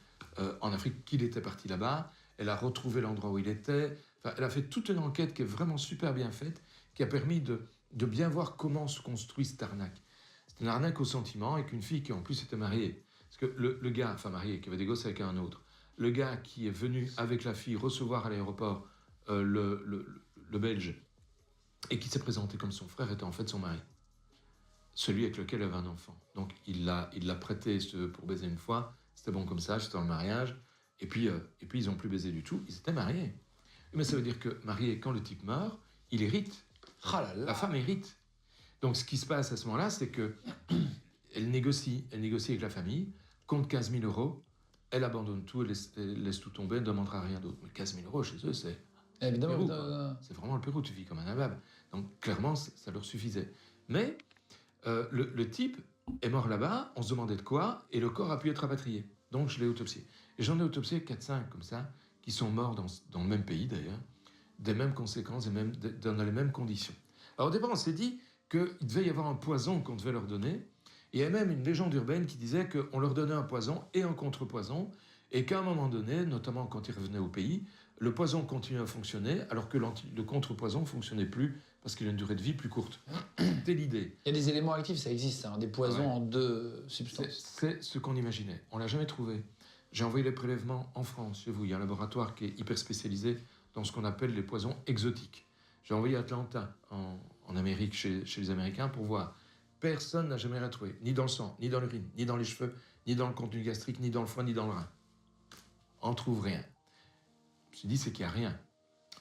en Afrique, qu'il était parti là-bas. Elle a retrouvé l'endroit où il était. Enfin, elle a fait toute une enquête qui est vraiment super bien faite, qui a permis de bien voir comment se construit cette arnaque. C'est une arnaque au sentiment avec une fille qui en plus était mariée. Parce que le gars, enfin marié, qui avait des gosses avec un autre, le gars qui est venu avec la fille recevoir à l'aéroport le Belge, et qui s'est présenté comme son frère, était en fait son mari. Celui avec lequel elle avait un enfant. Donc il l'a prêté pour baiser une fois, c'était bon comme ça, c'était dans le mariage, et puis ils n'ont plus baisé du tout, ils étaient mariés. Mais ça veut dire que marié, quand le type meurt, il hérite. Ah là là. La femme hérite. Donc ce qui se passe à ce moment-là, c'est que elle négocie avec la famille, compte 15 000 euros, elle abandonne tout, elle laisse tout tomber, elle ne demandera rien d'autre. Mais 15 000 euros chez eux, c'est... Évidemment. Pérou, quoi. C'est vraiment le Pérou, tu vis comme un nabab. Donc clairement, ça leur suffisait. Mais le type est mort là-bas, on se demandait de quoi, et le corps a pu être rapatrié. Donc je l'ai autopsié. Et j'en ai autopsié 4-5 comme ça, qui sont morts dans le même pays d'ailleurs, des mêmes conséquences et même dans les mêmes conditions. Alors au départ, on s'est dit qu'il devait y avoir un poison qu'on devait leur donner. Il y a même une légende urbaine qui disait qu'on leur donnait un poison et un contre-poison, et qu'à un moment donné, notamment quand ils revenaient au pays, le poison continuait à fonctionner, alors que le contre-poison ne fonctionnait plus, parce qu'il a une durée de vie plus courte. C'était l'idée. Il y a des éléments actifs, ça existe, hein, des poisons Ouais. en 2 substances. C'est ce qu'on imaginait. On ne l'a jamais trouvé. J'ai envoyé les prélèvements en France, chez vous. Il y a un laboratoire qui est hyper spécialisé dans ce qu'on appelle les poisons exotiques. J'ai envoyé à Atlanta, en Amérique, chez les Américains, pour voir. Personne n'a jamais retrouvé, ni dans le sang, ni dans l'urine, ni dans les cheveux, ni dans le contenu gastrique, ni dans le foie, ni dans le rein. On ne trouve rien. Je me suis dit, c'est qu'il n'y a rien.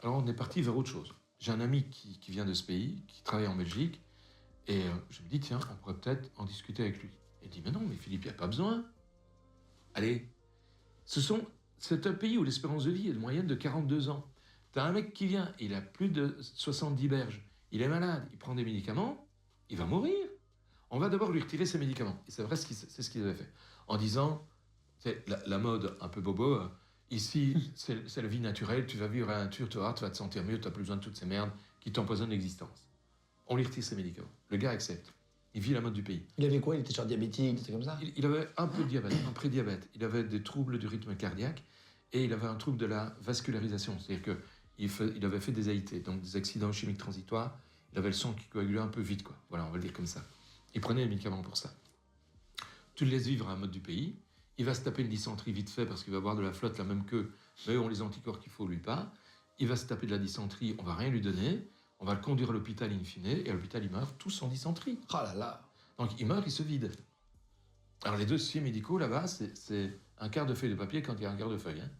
Alors on est parti vers autre chose. J'ai un ami qui vient de ce pays, qui travaille en Belgique, Et je me dis, tiens, on pourrait peut-être en discuter avec lui. Il dit, mais non, mais Philippe, il n'y a pas besoin. Allez, c'est un pays où l'espérance de vie est de moyenne de 42 ans. T'as un mec qui vient, il a plus de 70 berges, il est malade, il prend des médicaments, il va mourir. On va d'abord lui retirer ses médicaments. Et c'est vrai, c'est ce qu'ils avaient fait. En disant, c'est la mode un peu bobo, ici, c'est la vie naturelle, tu vas vivre à la nature, tu vas te sentir mieux, tu n'as plus besoin de toutes ces merdes qui t'empoisonnent l'existence. On lui retire ses médicaments. Le gars accepte. Il vit la mode du pays. Il avait quoi? Il était genre diabétique, des trucs comme ça? Il avait un peu de diabète, un prédiabète. Il avait des troubles du rythme cardiaque et il avait un trouble de la vascularisation. C'est-à-dire qu'il avait fait des AIT, donc des accidents chimiques transitoires. Il avait le sang qui coagulait un peu vite, quoi. Voilà, on va le dire comme ça. Il prenait les médicaments pour ça. Tu le laisses vivre à la mode du pays. Il va se taper une dysenterie vite fait parce qu'il va boire de la flotte, la même queue. Mais eux ont les anticorps qu'il faut, lui pas. Il va se taper de la dysenterie, on va rien lui donner. On va le conduire à l'hôpital in fine, et à l'hôpital, il meurt tous en dysenterie. Oh là là. Donc il meurt, il se vide. Alors les dossiers médicaux, là-bas, c'est un quart de feuille de papier quand il y a un quart de feuille. Hein.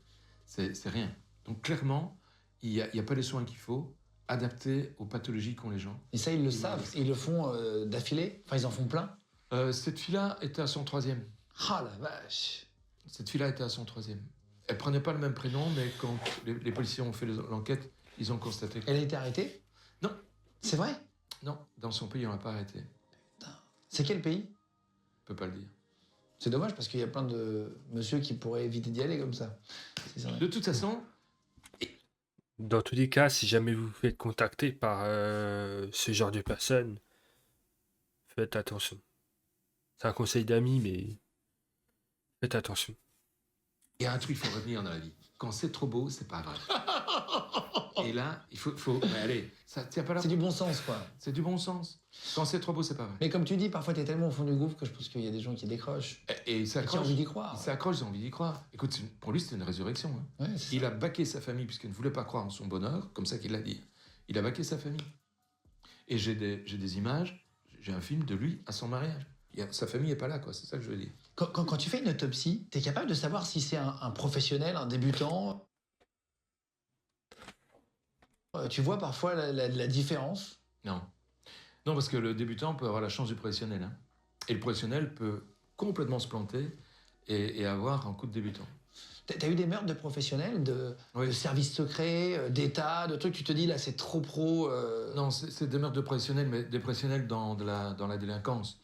C'est rien. Donc clairement, il y a pas les soins qu'il faut, adaptés aux pathologies qu'ont les gens. Et ça, ils le savent. Ils le font d'affilée. Enfin, ils en font plein. Cette fille-là était à son 3e. Ah la vache. Cette fille-là était à son 3e. Elle prenait pas le même prénom, mais quand les policiers ont fait l'enquête, ils ont constaté que... Elle a été arrêtée? Non. C'est vrai? Non, dans son pays, on l'a pas arrêté. C'est quel pays? Je peux pas le dire. C'est dommage parce qu'il y a plein de monsieur qui pourraient éviter d'y aller comme ça. De toute façon... Dans tous les cas, si jamais vous vous faites contacter par ce genre de personnes, faites attention. C'est un conseil d'amis, mais faites attention. Il y a un truc qu'il faut retenir dans la vie. Quand c'est trop beau, c'est pas vrai. Et là, il faut... Mais allez, ça tient pas là. C'est du bon sens, quoi. C'est du bon sens. Quand c'est trop beau, c'est pas vrai. Mais comme tu dis, parfois t'es tellement au fond du gouffre que je pense qu'il y a des gens qui décrochent. Et il Et qui ont s'accroche. envie d'y croire. Il s'accroche, ils ont envie d'y croire. Écoute, pour lui, c'était une résurrection. Hein. Ouais, c'est Il ça. a baqué sa famille puisqu'il ne voulait pas croire en son bonheur, comme ça qu'il l'a dit. Il a baqué sa famille. Et j'ai des images, j'ai un film de lui à son mariage. Sa famille n'est pas là, quoi. C'est ça que je veux dire. Quand tu fais une autopsie, t'es capable de savoir si c'est un professionnel, un débutant? Tu vois parfois la différence? Non. Non, parce que le débutant peut avoir la chance du professionnel. Hein. Et le professionnel peut complètement se planter et avoir un coup de débutant. T'as eu des meurtres de professionnels, de Oui. services secrets, d'État, de trucs, tu te dis là c'est trop pro. Non, c'est des meurtres de professionnels, mais des professionnels dans la délinquance.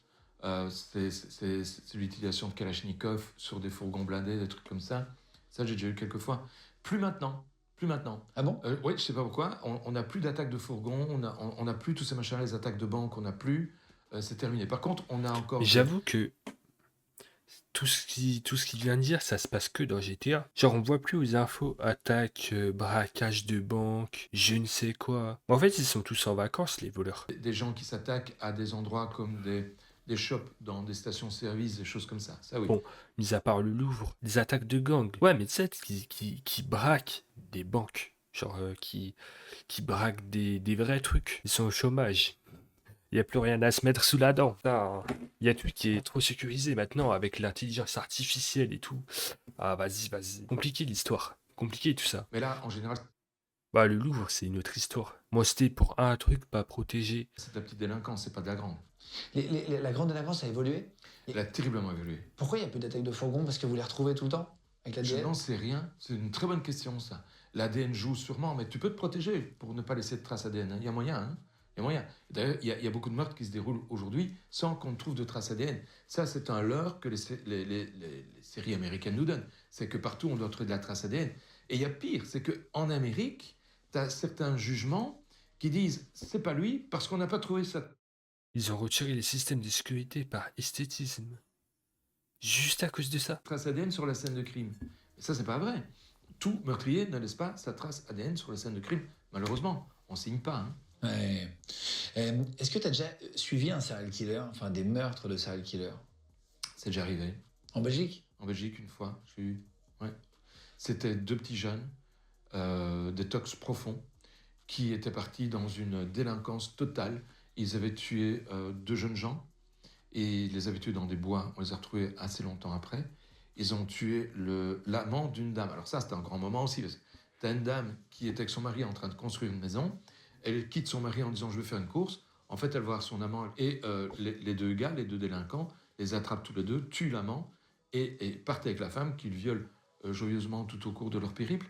C'est l'utilisation de Kalachnikov sur des fourgons blindés, des trucs comme ça. Ça, j'ai déjà eu quelques fois. Plus maintenant. Ah bon? Oui, je sais pas pourquoi. On n'a plus d'attaques de fourgons, on n'a plus tous ces machins, les attaques de banque, on n'a plus. C'est terminé. Par contre, on a encore... Mais j'avoue que tout ce qu'il vient de dire, ça se passe que dans GTA. Genre, on voit plus aux infos attaque, braquage de banque, je ne sais quoi. En fait, ils sont tous en vacances, les voleurs. des gens qui s'attaquent à des endroits comme des shops dans des stations-service, des choses comme ça. Ça, oui. Bon, mis à part le Louvre, des attaques de gangs. Ouais, mais tu sais, qui braquent des banques. Genre, qui braquent des vrais trucs. Ils sont au chômage. Il n'y a plus rien à se mettre sous la dent. Il y a tout qui est trop sécurisé maintenant avec l'intelligence artificielle et tout. Ah, vas-y. Compliqué l'histoire. Compliqué tout ça. Mais là, en général, Bah, le Louvre, c'est une autre histoire. Moi, c'était pour un truc pas protégé. c'est de la petite délinquance, c'est pas de la grande. La grande délinquance a évolué. Elle a terriblement évolué. Pourquoi il n'y a plus d'attaques de fourgon? Parce que vous les retrouvez tout le temps avec Je l'ADN? n'en sais rien. C'est une très bonne question, ça. L'ADN joue sûrement, mais tu peux te protéger pour ne pas laisser de traces ADN. Hein. Il y a moyen, hein. Il y a moyen. D'ailleurs, il y a beaucoup de meurtres qui se déroulent aujourd'hui sans qu'on trouve de traces ADN. Ça, c'est un leurre que les séries américaines nous donnent. C'est que partout, on doit trouver de la trace ADN. Et il y a pire, c'est qu'en Amérique, tu as certains jugements qui disent « c'est pas lui parce qu'on n'a pas trouvé ça ». Ils ont retiré les systèmes de sécurité par esthétisme. Juste à cause de ça. Trace ADN sur la scène de crime. Mais ça, c'est pas vrai. Tout meurtrier ne laisse pas sa trace ADN sur la scène de crime. Malheureusement, on signe pas. Hein. Ouais. Est-ce que tu as déjà suivi un serial killer, enfin des meurtres de serial killer? C'est déjà arrivé. En Belgique? En Belgique, une fois, j'ai eu. Ouais. C'était 2 petits jeunes, des tox profonds, qui étaient partis dans une délinquance totale. Ils avaient tué 2 jeunes gens, et ils les avaient tués dans des bois. On les a retrouvés assez longtemps après. Ils ont tué l'amant d'une dame. Alors ça, c'était un grand moment aussi, parce que t'as une dame qui était avec son mari en train de construire une maison. Elle quitte son mari en disant « je vais faire une course ». En fait, elle va voir son amant et les deux gars, les deux délinquants, les attrapent tous les deux, tuent l'amant et partent avec la femme qu'ils violent joyeusement tout au cours de leur périple.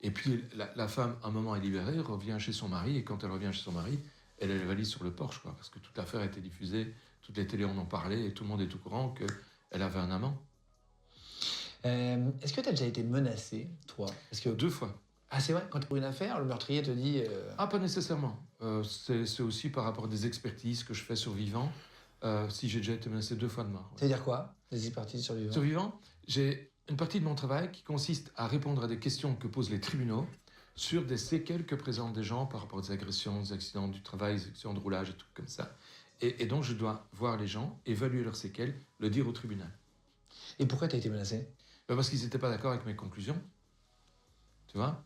Et puis la femme, à un moment, est libérée, revient chez son mari, et quand elle revient chez son mari, elle a les valises sur le porche, quoi, parce que toute l'affaire a été diffusée, toutes les télés en ont parlé, et tout le monde est au courant qu'elle avait un amant. Est-ce que tu as déjà été menacé, toi? Parce que... 2 fois. Ah, c'est vrai, quand pour une affaire, le meurtrier te dit... Ah, pas nécessairement. C'est aussi par rapport à des expertises que je fais sur vivant. Si j'ai déjà été menacé 2 fois de mort. Ça veut dire quoi, des expertises survivantes? Survivant, j'ai une partie de mon travail qui consiste à répondre à des questions que posent les tribunaux sur des séquelles que présentent des gens par rapport aux agressions, aux accidents du travail, aux accidents de roulage et tout comme ça. Et donc, je dois voir les gens, évaluer leurs séquelles, le dire au tribunal. Et pourquoi tu as été menacé? Parce qu'ils n'étaient pas d'accord avec mes conclusions. Tu vois?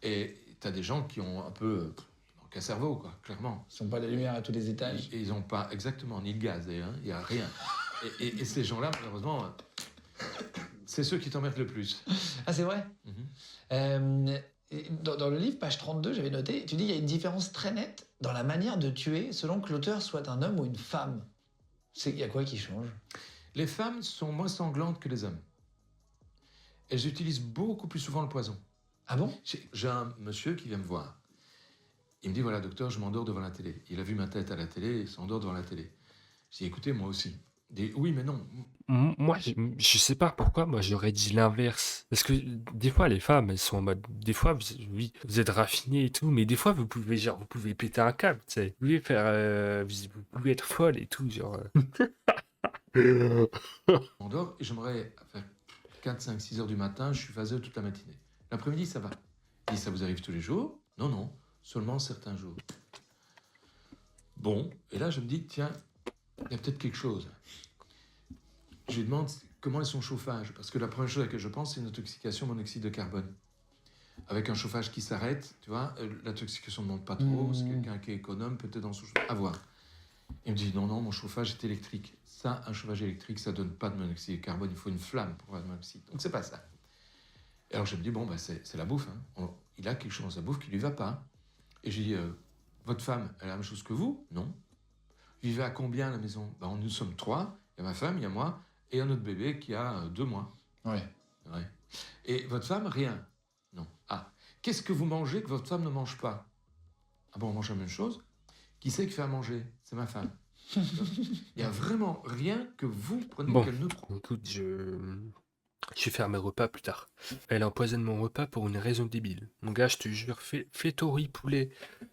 Et tu as des gens qui ont un peu... manque un cerveau, quoi, clairement. Ils sont pas de lumière à tous les étages. Et ils n'ont pas exactement ni le gaz, il n'y a rien. Et ces gens-là, malheureusement, c'est ceux qui t'emmerdent le plus. Ah, c'est vrai? Mhm. Dans le livre, page 32, j'avais noté, tu dis qu'il y a une différence très nette dans la manière de tuer selon que l'auteur soit un homme ou une femme. Il y a quoi qui change? Les femmes sont moins sanglantes que les hommes. Elles utilisent beaucoup plus souvent le poison. Ah bon? J'ai un monsieur qui vient me voir. Il me dit, voilà, docteur, je m'endors devant la télé. Il a vu ma tête à la télé, il s'endort devant la télé. Je dis, écoutez, moi aussi. Il dit, oui, mais non. Moi, je sais pas pourquoi, moi j'aurais dit l'inverse. Parce que des fois, les femmes, elles sont en mode. Des fois, oui, vous êtes raffinés et tout, mais des fois, vous pouvez péter un câble, tu sais. Vous pouvez faire. Vous pouvez être folle et tout, genre. Je m'endors et j'aimerais faire 4, 5, 6 heures du matin, je suis vaseux toute la matinée. L'après-midi, ça va. Il dit, ça vous arrive tous les jours? Non, non, seulement certains jours. Bon, et là, je me dis, tiens, il y a peut-être quelque chose. Je lui demande comment est son chauffage, parce que la première chose à laquelle je pense, c'est une intoxication au monoxyde de carbone. Avec un chauffage qui s'arrête, tu vois, l'intoxication ne monte pas trop, c'est quelqu'un qui est économe, peut-être dans son chauffage. À voir. Il me dit, non, non, mon chauffage est électrique. Ça, un chauffage électrique, ça donne pas de monoxyde de carbone, il faut une flamme pour avoir de monoxyde. Donc, c'est pas ça. Et alors, je me dis, bon, bah, c'est la bouffe. Hein. Il a quelque chose dans sa bouffe qui lui va pas. Et je lui dis, votre femme, elle a la même chose que vous? Non. Vous vivez à combien à la maison? Ben, nous sommes 3. Il y a ma femme, il y a moi, et un autre bébé qui a 2 mois. Ouais. Ouais. Et votre femme, rien? Non. Ah. Qu'est-ce que vous mangez que votre femme ne mange pas? Ah bon, on mange la même chose? Qui c'est qui fait à manger? C'est ma femme. Il n'y a vraiment rien que vous prenez Bon, qu'elle ne prend. écoute, je vais faire mes repas plus tard. Elle empoisonne mon repas pour une raison débile. Mon gars, je te jure, fais ton riz poulet.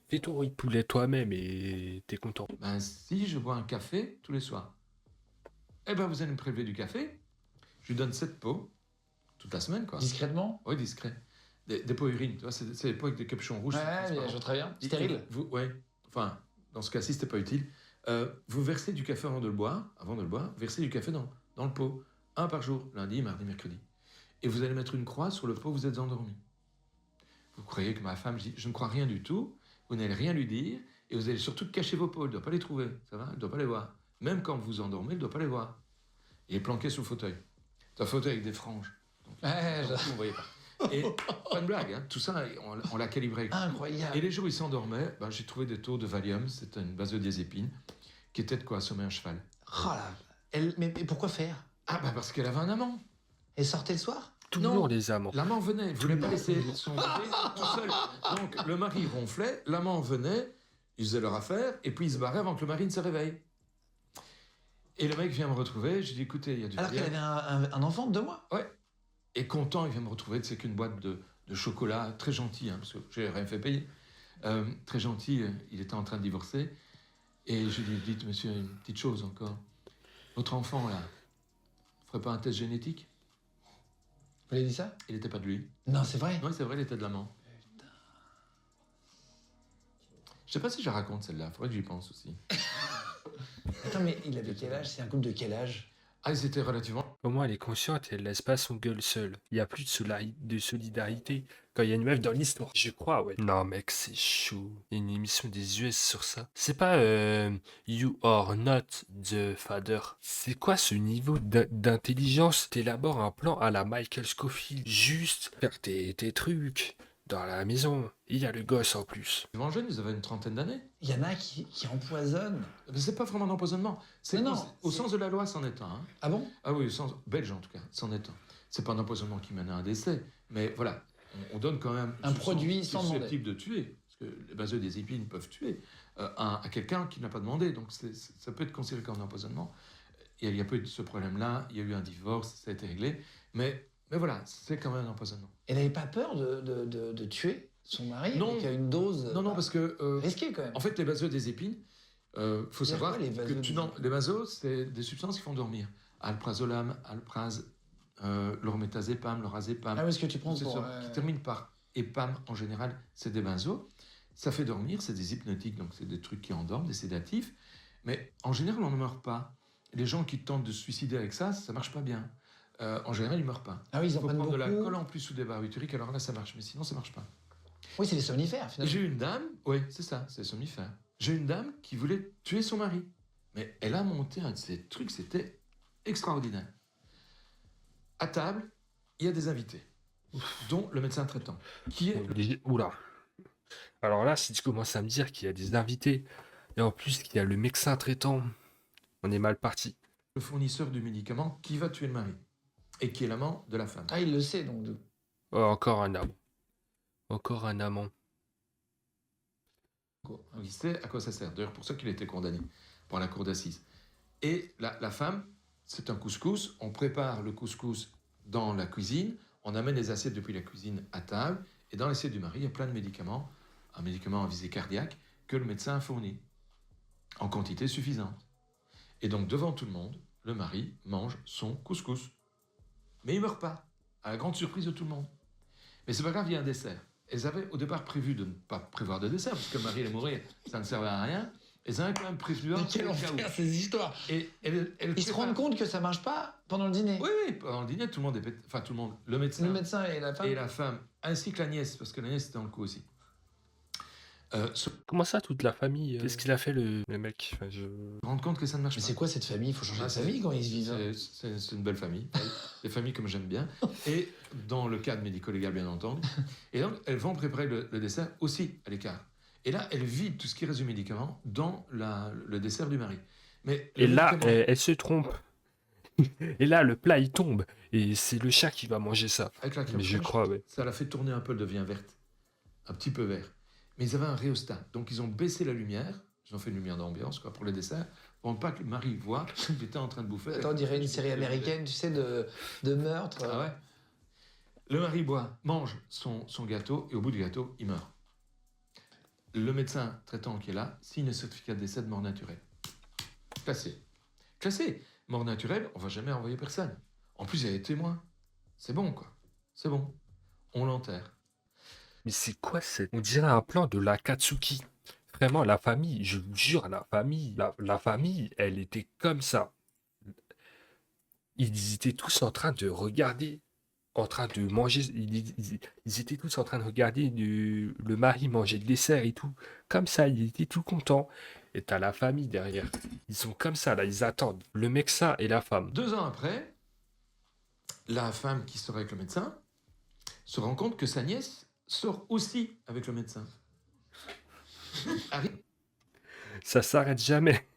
Fais ton riz poulet toi-même et t'es content. Ben, si je bois un café tous les soirs, eh ben, vous allez me prélever du café. Je lui donne 7 pots, toute la semaine, quoi. Discrètement? Oui, discret. Des pots urines, tu vois, c'est des pots avec des capuchons rouges. Ouais, je vois très bien. Stérile? Ouais, enfin, dans ce cas-ci, c'était pas utile. Vous versez du café avant de le boire, versez du café dans le pot. 1 par jour, lundi, mardi, mercredi. Et vous allez mettre une croix sur le pot où vous êtes endormi. Vous croyez que ma femme, je dis, je ne crois rien du tout, vous n'allez rien lui dire, et vous allez surtout cacher vos pots, elle ne doit pas les trouver, ça va? Elle ne doit pas les voir. Même quand vous endormez, elle ne doit pas les voir. Il est planqué sous le fauteuil. C'est un fauteuil avec des franges. Donc, Ouais, vous ne voyez pas. Et pas de blague, hein, tout ça, on l'a calibré. Incroyable. Et les jours où il s'endormait, ben, j'ai trouvé des taux de Valium, c'était une benzodiazépine, qui était de quoi assommer un cheval. Oh là. Mais pourquoi faire? Ah bah parce qu'elle avait un amant. Elle sortait le soir? Toujours Non. les amants. L'amant venait, il ne voulait pas laisser son bébé tout seul. Donc le mari ronflait, l'amant venait, ils faisaient leur affaire, et puis ils se barraient avant que le mari ne se réveille. Et le mec vient me retrouver, je dis écoutez, il y a du Alors qu'elle Valium. avait un enfant de 2 mois? Ouais. Et content, il vient me retrouver, c'est qu'une boîte de chocolat, très gentil, hein, parce que j'ai rien fait payer. Très gentil, il était en train de divorcer. Et je lui ai dit, dites monsieur, une petite chose encore. Votre enfant, là, ferait pas un test génétique? Vous l'avez dit ça? Il n'était pas de lui. Non, c'est vrai. Oui, c'est vrai, il était de l'amant. Je sais pas si je la raconte celle-là, faudrait que j'y pense aussi. Attends, mais il avait quel âge? C'est un couple de quel âge? Ah, ils étaient relativement... Au moins, elle est consciente et elle laisse pas son gueule seule. Il y a plus de solidarité quand il y a une meuf dans l'histoire. Je crois, ouais. Non, mec, c'est chaud. Il y a une émission des US sur ça. C'est pas You Are Not the Father. C'est quoi ce niveau d'intelligence? T'élabores un plan à la Michael Scofield. Juste faire tes trucs. dans la maison. Il y a le gosse en plus. Ils étaient jeunes, ils avaient une trentaine d'années. Il y en a qui empoisonnent. Mais c'est pas vraiment un empoisonnement. C'est Non, non, au c'est- sens de la loi, c'en est un. Hein. Ah bon? Ah oui, au sens belge en tout cas, c'en est un. C'est pas un empoisonnement qui mène à un décès, mais voilà, on donne quand même Un produit sans demander. susceptible de tuer, parce que les benzodiazépines peuvent tuer à quelqu'un qui n'a pas demandé, donc ça peut être considéré comme un empoisonnement. Et il n'y a pas eu ce problème-là, il y a eu un divorce, ça a été réglé, mais voilà, c'est quand même un empoisonnement. Elle n'avait pas peur de tuer son mari Non. avec une dose Non, parce que risquée quand même. en fait, les benzodiazépines, faut C'est savoir quoi, les benzodiazépines les benzos, c'est des substances qui font dormir. Alprazolam, alpraz, l'ormétazépam, lorazépam. Ah oui, ce que tu prends C'est pour... ça, qui termine par épam en général, c'est des benzos. Ça fait dormir, c'est des hypnotiques, donc c'est des trucs qui endorment, des sédatifs. Mais en général, on ne meurt pas. Les gens qui tentent de se suicider avec ça, ça marche pas bien. En général, ils meurent pas. Ah oui, ils Il en faut prennent prendre beaucoup. de l'alcool en plus ou des barbituriques, alors là, ça marche. Mais sinon, ça marche pas. Oui, c'est les somnifères Et finalement. j'ai eu une dame, oui, c'est ça, c'est somnifère. J'ai eu une dame qui voulait tuer son mari. Mais elle a monté un de ces trucs, c'était extraordinaire. À table, il y a des invités, dont le médecin traitant, qui est... Oula. Alors là, si tu commences à me dire qu'il y a des invités, et en plus qu'il y a le médecin traitant, on est mal parti. le fournisseur du médicament qui va tuer le mari et qui est l'amant de la femme. Ah, il le sait donc. Oh, encore un amant. Encore un amant. Il sait à quoi ça sert. D'ailleurs, pour ça qu'il a été condamné par la cour d'assises. Et la femme, c'est un couscous. On prépare le couscous dans la cuisine. On amène les assiettes depuis la cuisine à table. Et dans l'assiette du mari, il y a plein de médicaments, un médicament à visée cardiaque, que le médecin a fourni en quantité suffisante. Et donc, devant tout le monde, le mari mange son couscous. Mais il ne meurt pas, à la grande surprise de tout le monde. Mais c'est pas grave, il y a un dessert. Elles avaient au départ prévu de ne pas prévoir de dessert, parce que le mari allait mourir, ça ne servait à rien. Elles avaient quand même prévu un Mais au quel cas où. enfer ces histoires. Et elle Ils se rendent compte que ça marche pas pendant le dîner. Oui, oui, pendant le dîner, tout le monde est enfin tout le monde, le médecin, Le médecin et la femme. et la femme, ainsi que la nièce, parce que la nièce était dans le coup aussi. Se Comment ça, toute la famille Qu'est-ce qu'il a fait le mec? Enfin, rendent compte que ça ne marche Mais pas. c'est quoi cette famille? Il faut changer Ah, de c'est- famille quand ils se vivent. Hein. C'est une belle famille, des familles comme j'aime bien, et dans le cadre médico-légal bien entendu. Et donc elles vont préparer le dessert aussi à l'écart. Et là, elles vident tout ce qui reste du médicament dans le dessert du mari. Mais le Et là, médicament, elle se trompe. Et là, le plat, il tombe. Et c'est le chat qui va manger ça. avec la crème Mais je fraîche, crois, ouais. ça l'a fait tourner un peu, le devient verte, un petit peu vert. Mais ils avaient un rhéostat, donc ils ont baissé la lumière, ils ont fait une lumière d'ambiance quoi, pour le dessert, pour ne pas que le mari voit qu'il était en train de bouffer. Attends, on dirait une série américaine, tu sais, de meurtre. Ah ouais. Le mari mange son gâteau, et au bout du gâteau, il meurt. Le médecin traitant qui est là signe un certificat de décès de mort naturelle. Classé. Classé. Mort naturelle, on va jamais envoyer personne. En plus, il y a des témoins. C'est bon, quoi. C'est bon. On l'enterre. Mais c'est quoi cette... On dirait un plan de l'Akatsuki. Vraiment, la famille, je vous jure, la famille, elle était comme ça. Ils étaient tous en train de regarder, en train de manger. Ils étaient tous en train de regarder le mari manger le dessert et tout. Comme ça, ils étaient tout contents. Et t'as la famille derrière. Ils sont comme ça, là, ils attendent. Le médecin et la femme. 2 ans après, la femme qui sort avec le médecin se rend compte que sa nièce sort aussi avec le médecin. Arrive Ça s'arrête jamais.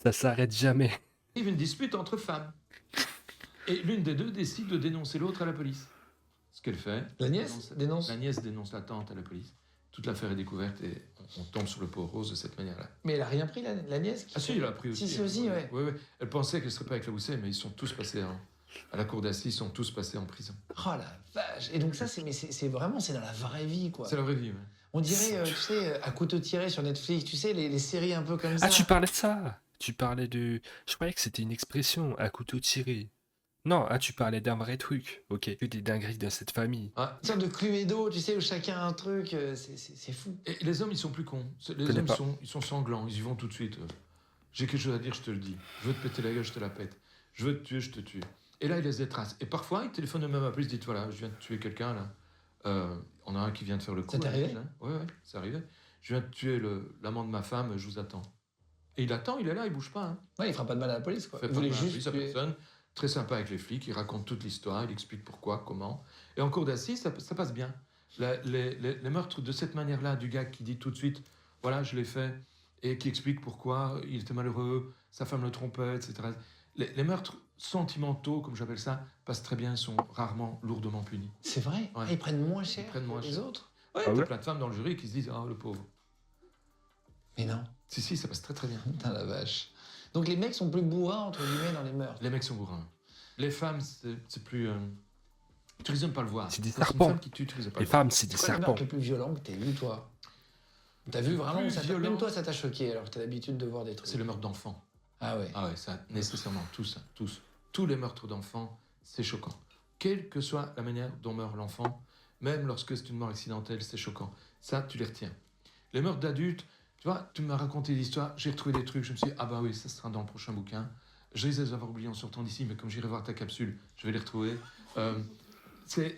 Ça s'arrête jamais. une dispute entre femmes. Et l'une des deux décide de dénoncer l'autre à la police. Ce qu'elle fait. La nièce dénonce. La nièce dénonce la tante à la police. Toute l'affaire est découverte et on tombe sur le pot rose de cette manière-là. Mais elle a rien pris, la nièce Ah si, elle a pris aussi. Si, si, aussi, ouais. Ouais. Elle pensait qu'elle serait pas éclaboussée, mais ils sont tous passés à la cour d'assises, ils sont tous passés en prison. Oh la vache. Et donc ça, c'est vraiment, c'est dans la vraie vie, quoi. C'est la vraie vie, ouais. On dirait, tu sais, à couteau tiré sur Netflix, tu sais, les séries un peu comme ça. Ah, tu parlais de ça. Tu parlais de... Je croyais que c'était une expression, à couteau tiré. Non, ah, tu parlais d'un vrai truc. Ok, que des dingueries dans cette famille. Ah, Une sorte de Cluedo, tu sais, où chacun a un truc, c'est fou. et les hommes, ils sont plus cons. Les Connais hommes, pas. ils sont sanglants, ils y vont tout de suite. J'ai quelque chose à dire, je te le dis. Je veux te péter la gueule, je te la pète. Je veux te tuer, je te tue. Et là, ils laissent des traces. Et parfois, ils téléphonent eux-mêmes à la police, ils disent voilà, je viens de tuer quelqu'un là. On a un qui vient de faire le coup. Ça t'est arrivé? Oui, c'est arrivé. Je viens de tuer l'amant de ma femme, je vous attends. Et il attend, il est là, il bouge pas. Hein. Ouais, il fera pas de mal à la police, quoi. Fait Il pas voulait de mal à la juste police à tuer- personne. Très sympa avec les flics, il raconte toute l'histoire, il explique pourquoi, comment. Et en cours d'assises, ça passe bien. Les meurtres de cette manière-là, du gars qui dit tout de suite, voilà, je l'ai fait, et qui explique pourquoi il était malheureux, sa femme le trompait, etc. Les meurtres sentimentaux, comme j'appelle ça, passent très bien, sont rarement lourdement punis. C'est vrai. Ouais. Ah, ils prennent moins cher Ils prennent moins que les cher. autres. Ouais, Ah t'as ouais plein de femmes dans le jury qui se disent, ah, le pauvre. Mais non. Si, ça passe très très bien. Putain la vache. Donc les mecs sont plus bourrins entre guillemets dans les meurtres. Les mecs sont bourrins. Les femmes, c'est plus... Tu risques de ne pas le voir. C'est des Quand une serpents. femme qui tue, tu risques de pas Les le voir. femmes, c'est des C'est quoi le serpents. meurtre le plus violent que t'aies vu toi? T'as vu Le vraiment plus ça t'a... violent. Même toi ça t'a choqué alors que t'as l'habitude de voir des trucs. C'est le meurtre d'enfants. Ah ouais. Ah ouais, ça, nécessairement, tous. Tous les meurtres d'enfants, c'est choquant. Quelle que soit la manière dont meurt l'enfant, même lorsque c'est une mort accidentelle, c'est choquant. Ça, tu les retiens. Les meurtres d'adultes, tu vois, tu m'as raconté l'histoire, j'ai retrouvé des trucs, je me suis dit, ah bah oui, ça sera dans le prochain bouquin. Je risque de les avoir oubliés en sortant d'ici, mais comme j'irai voir ta capsule, je vais les retrouver. C'est...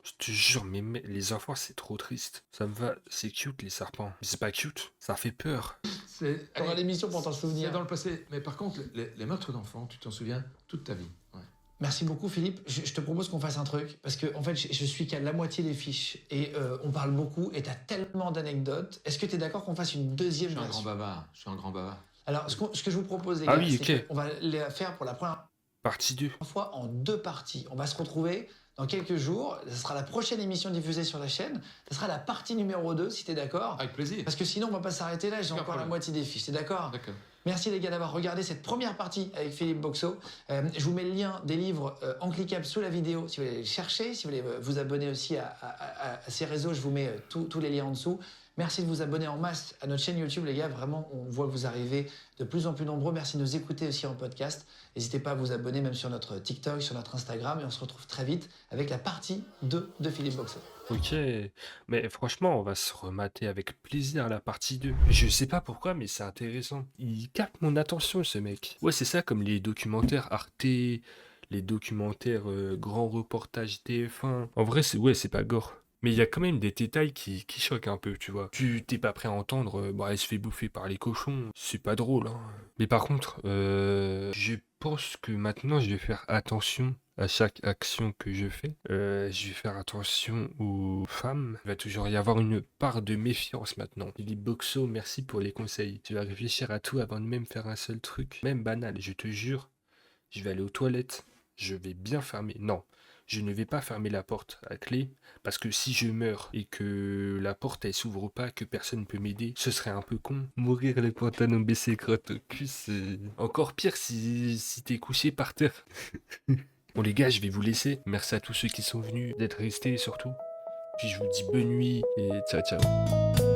Je te jure, mais les enfants, c'est trop triste. Ça me va, c'est cute les serpents. Mais c'est pas cute, ça fait peur. T'auras allez, l'émission pour t'en c'est souvenir. dans le passé. Mais par contre, les meurtres d'enfants, tu t'en souviens toute ta vie. Ouais. Merci beaucoup Philippe. Je te propose qu'on fasse un truc parce que en fait je suis qu'à la moitié des fiches et on parle beaucoup et t'as tellement d'anecdotes. Est-ce que t'es d'accord qu'on fasse une Je deuxième suis un grand version? bavard. Je suis un grand bavard. Alors ce que je vous propose les Ah gars, oui, c'est ok. qu'on va les faire pour la première Partie 2. fois en 2 parties. On va se retrouver dans quelques jours. Ce sera la prochaine émission diffusée sur la chaîne. Ce sera la partie numéro 2 si t'es d'accord. Avec plaisir. Parce que sinon on va pas s'arrêter là, j'ai Aucun encore la problème. moitié des fiches, t'es d'accord? D'accord. Merci les gars d'avoir regardé cette première partie avec Philippe Boxo. Je vous mets le lien des livres en cliquable sous la vidéo si vous voulez les chercher, si vous voulez vous abonner aussi à ces réseaux, je vous mets tous les liens en dessous. Merci de vous abonner en masse à notre chaîne YouTube les gars, vraiment on voit que vous arrivez de plus en plus nombreux. Merci de nous écouter aussi en podcast. N'hésitez pas à vous abonner même sur notre TikTok, sur notre Instagram et on se retrouve très vite avec la partie 2 de Philippe Boxo. Ok, mais franchement, on va se remater avec plaisir la partie 2. Je sais pas pourquoi, mais c'est intéressant. Il capte mon attention, ce mec. Ouais, c'est ça, comme les documentaires Arte, les documentaires grands reportages TF1. En vrai, c'est pas gore. Mais il y a quand même des détails qui choquent un peu, tu vois. Tu t'es pas prêt à entendre, bah, elle se fait bouffer par les cochons. C'est pas drôle, hein. Mais par contre, je pense que maintenant, je vais faire attention à chaque action que je fais. Je vais faire attention aux femmes. Il va toujours y avoir une part de méfiance maintenant. Philippe Boxo, merci pour les conseils. Tu vas réfléchir à tout avant de même faire un seul truc. Même banal, je te jure. Je vais aller aux toilettes. Je vais bien fermer. Non, je ne vais pas fermer la porte à clé. Parce que si je meurs et que la porte elle s'ouvre pas, que personne ne peut m'aider, ce serait un peu con. Mourir les pantalons baissés crotte au cul, c'est encore pire si t'es couché par terre. Bon les gars, je vais vous laisser. Merci à tous ceux qui sont venus, d'être restés surtout. Puis je vous dis bonne nuit et ciao ciao.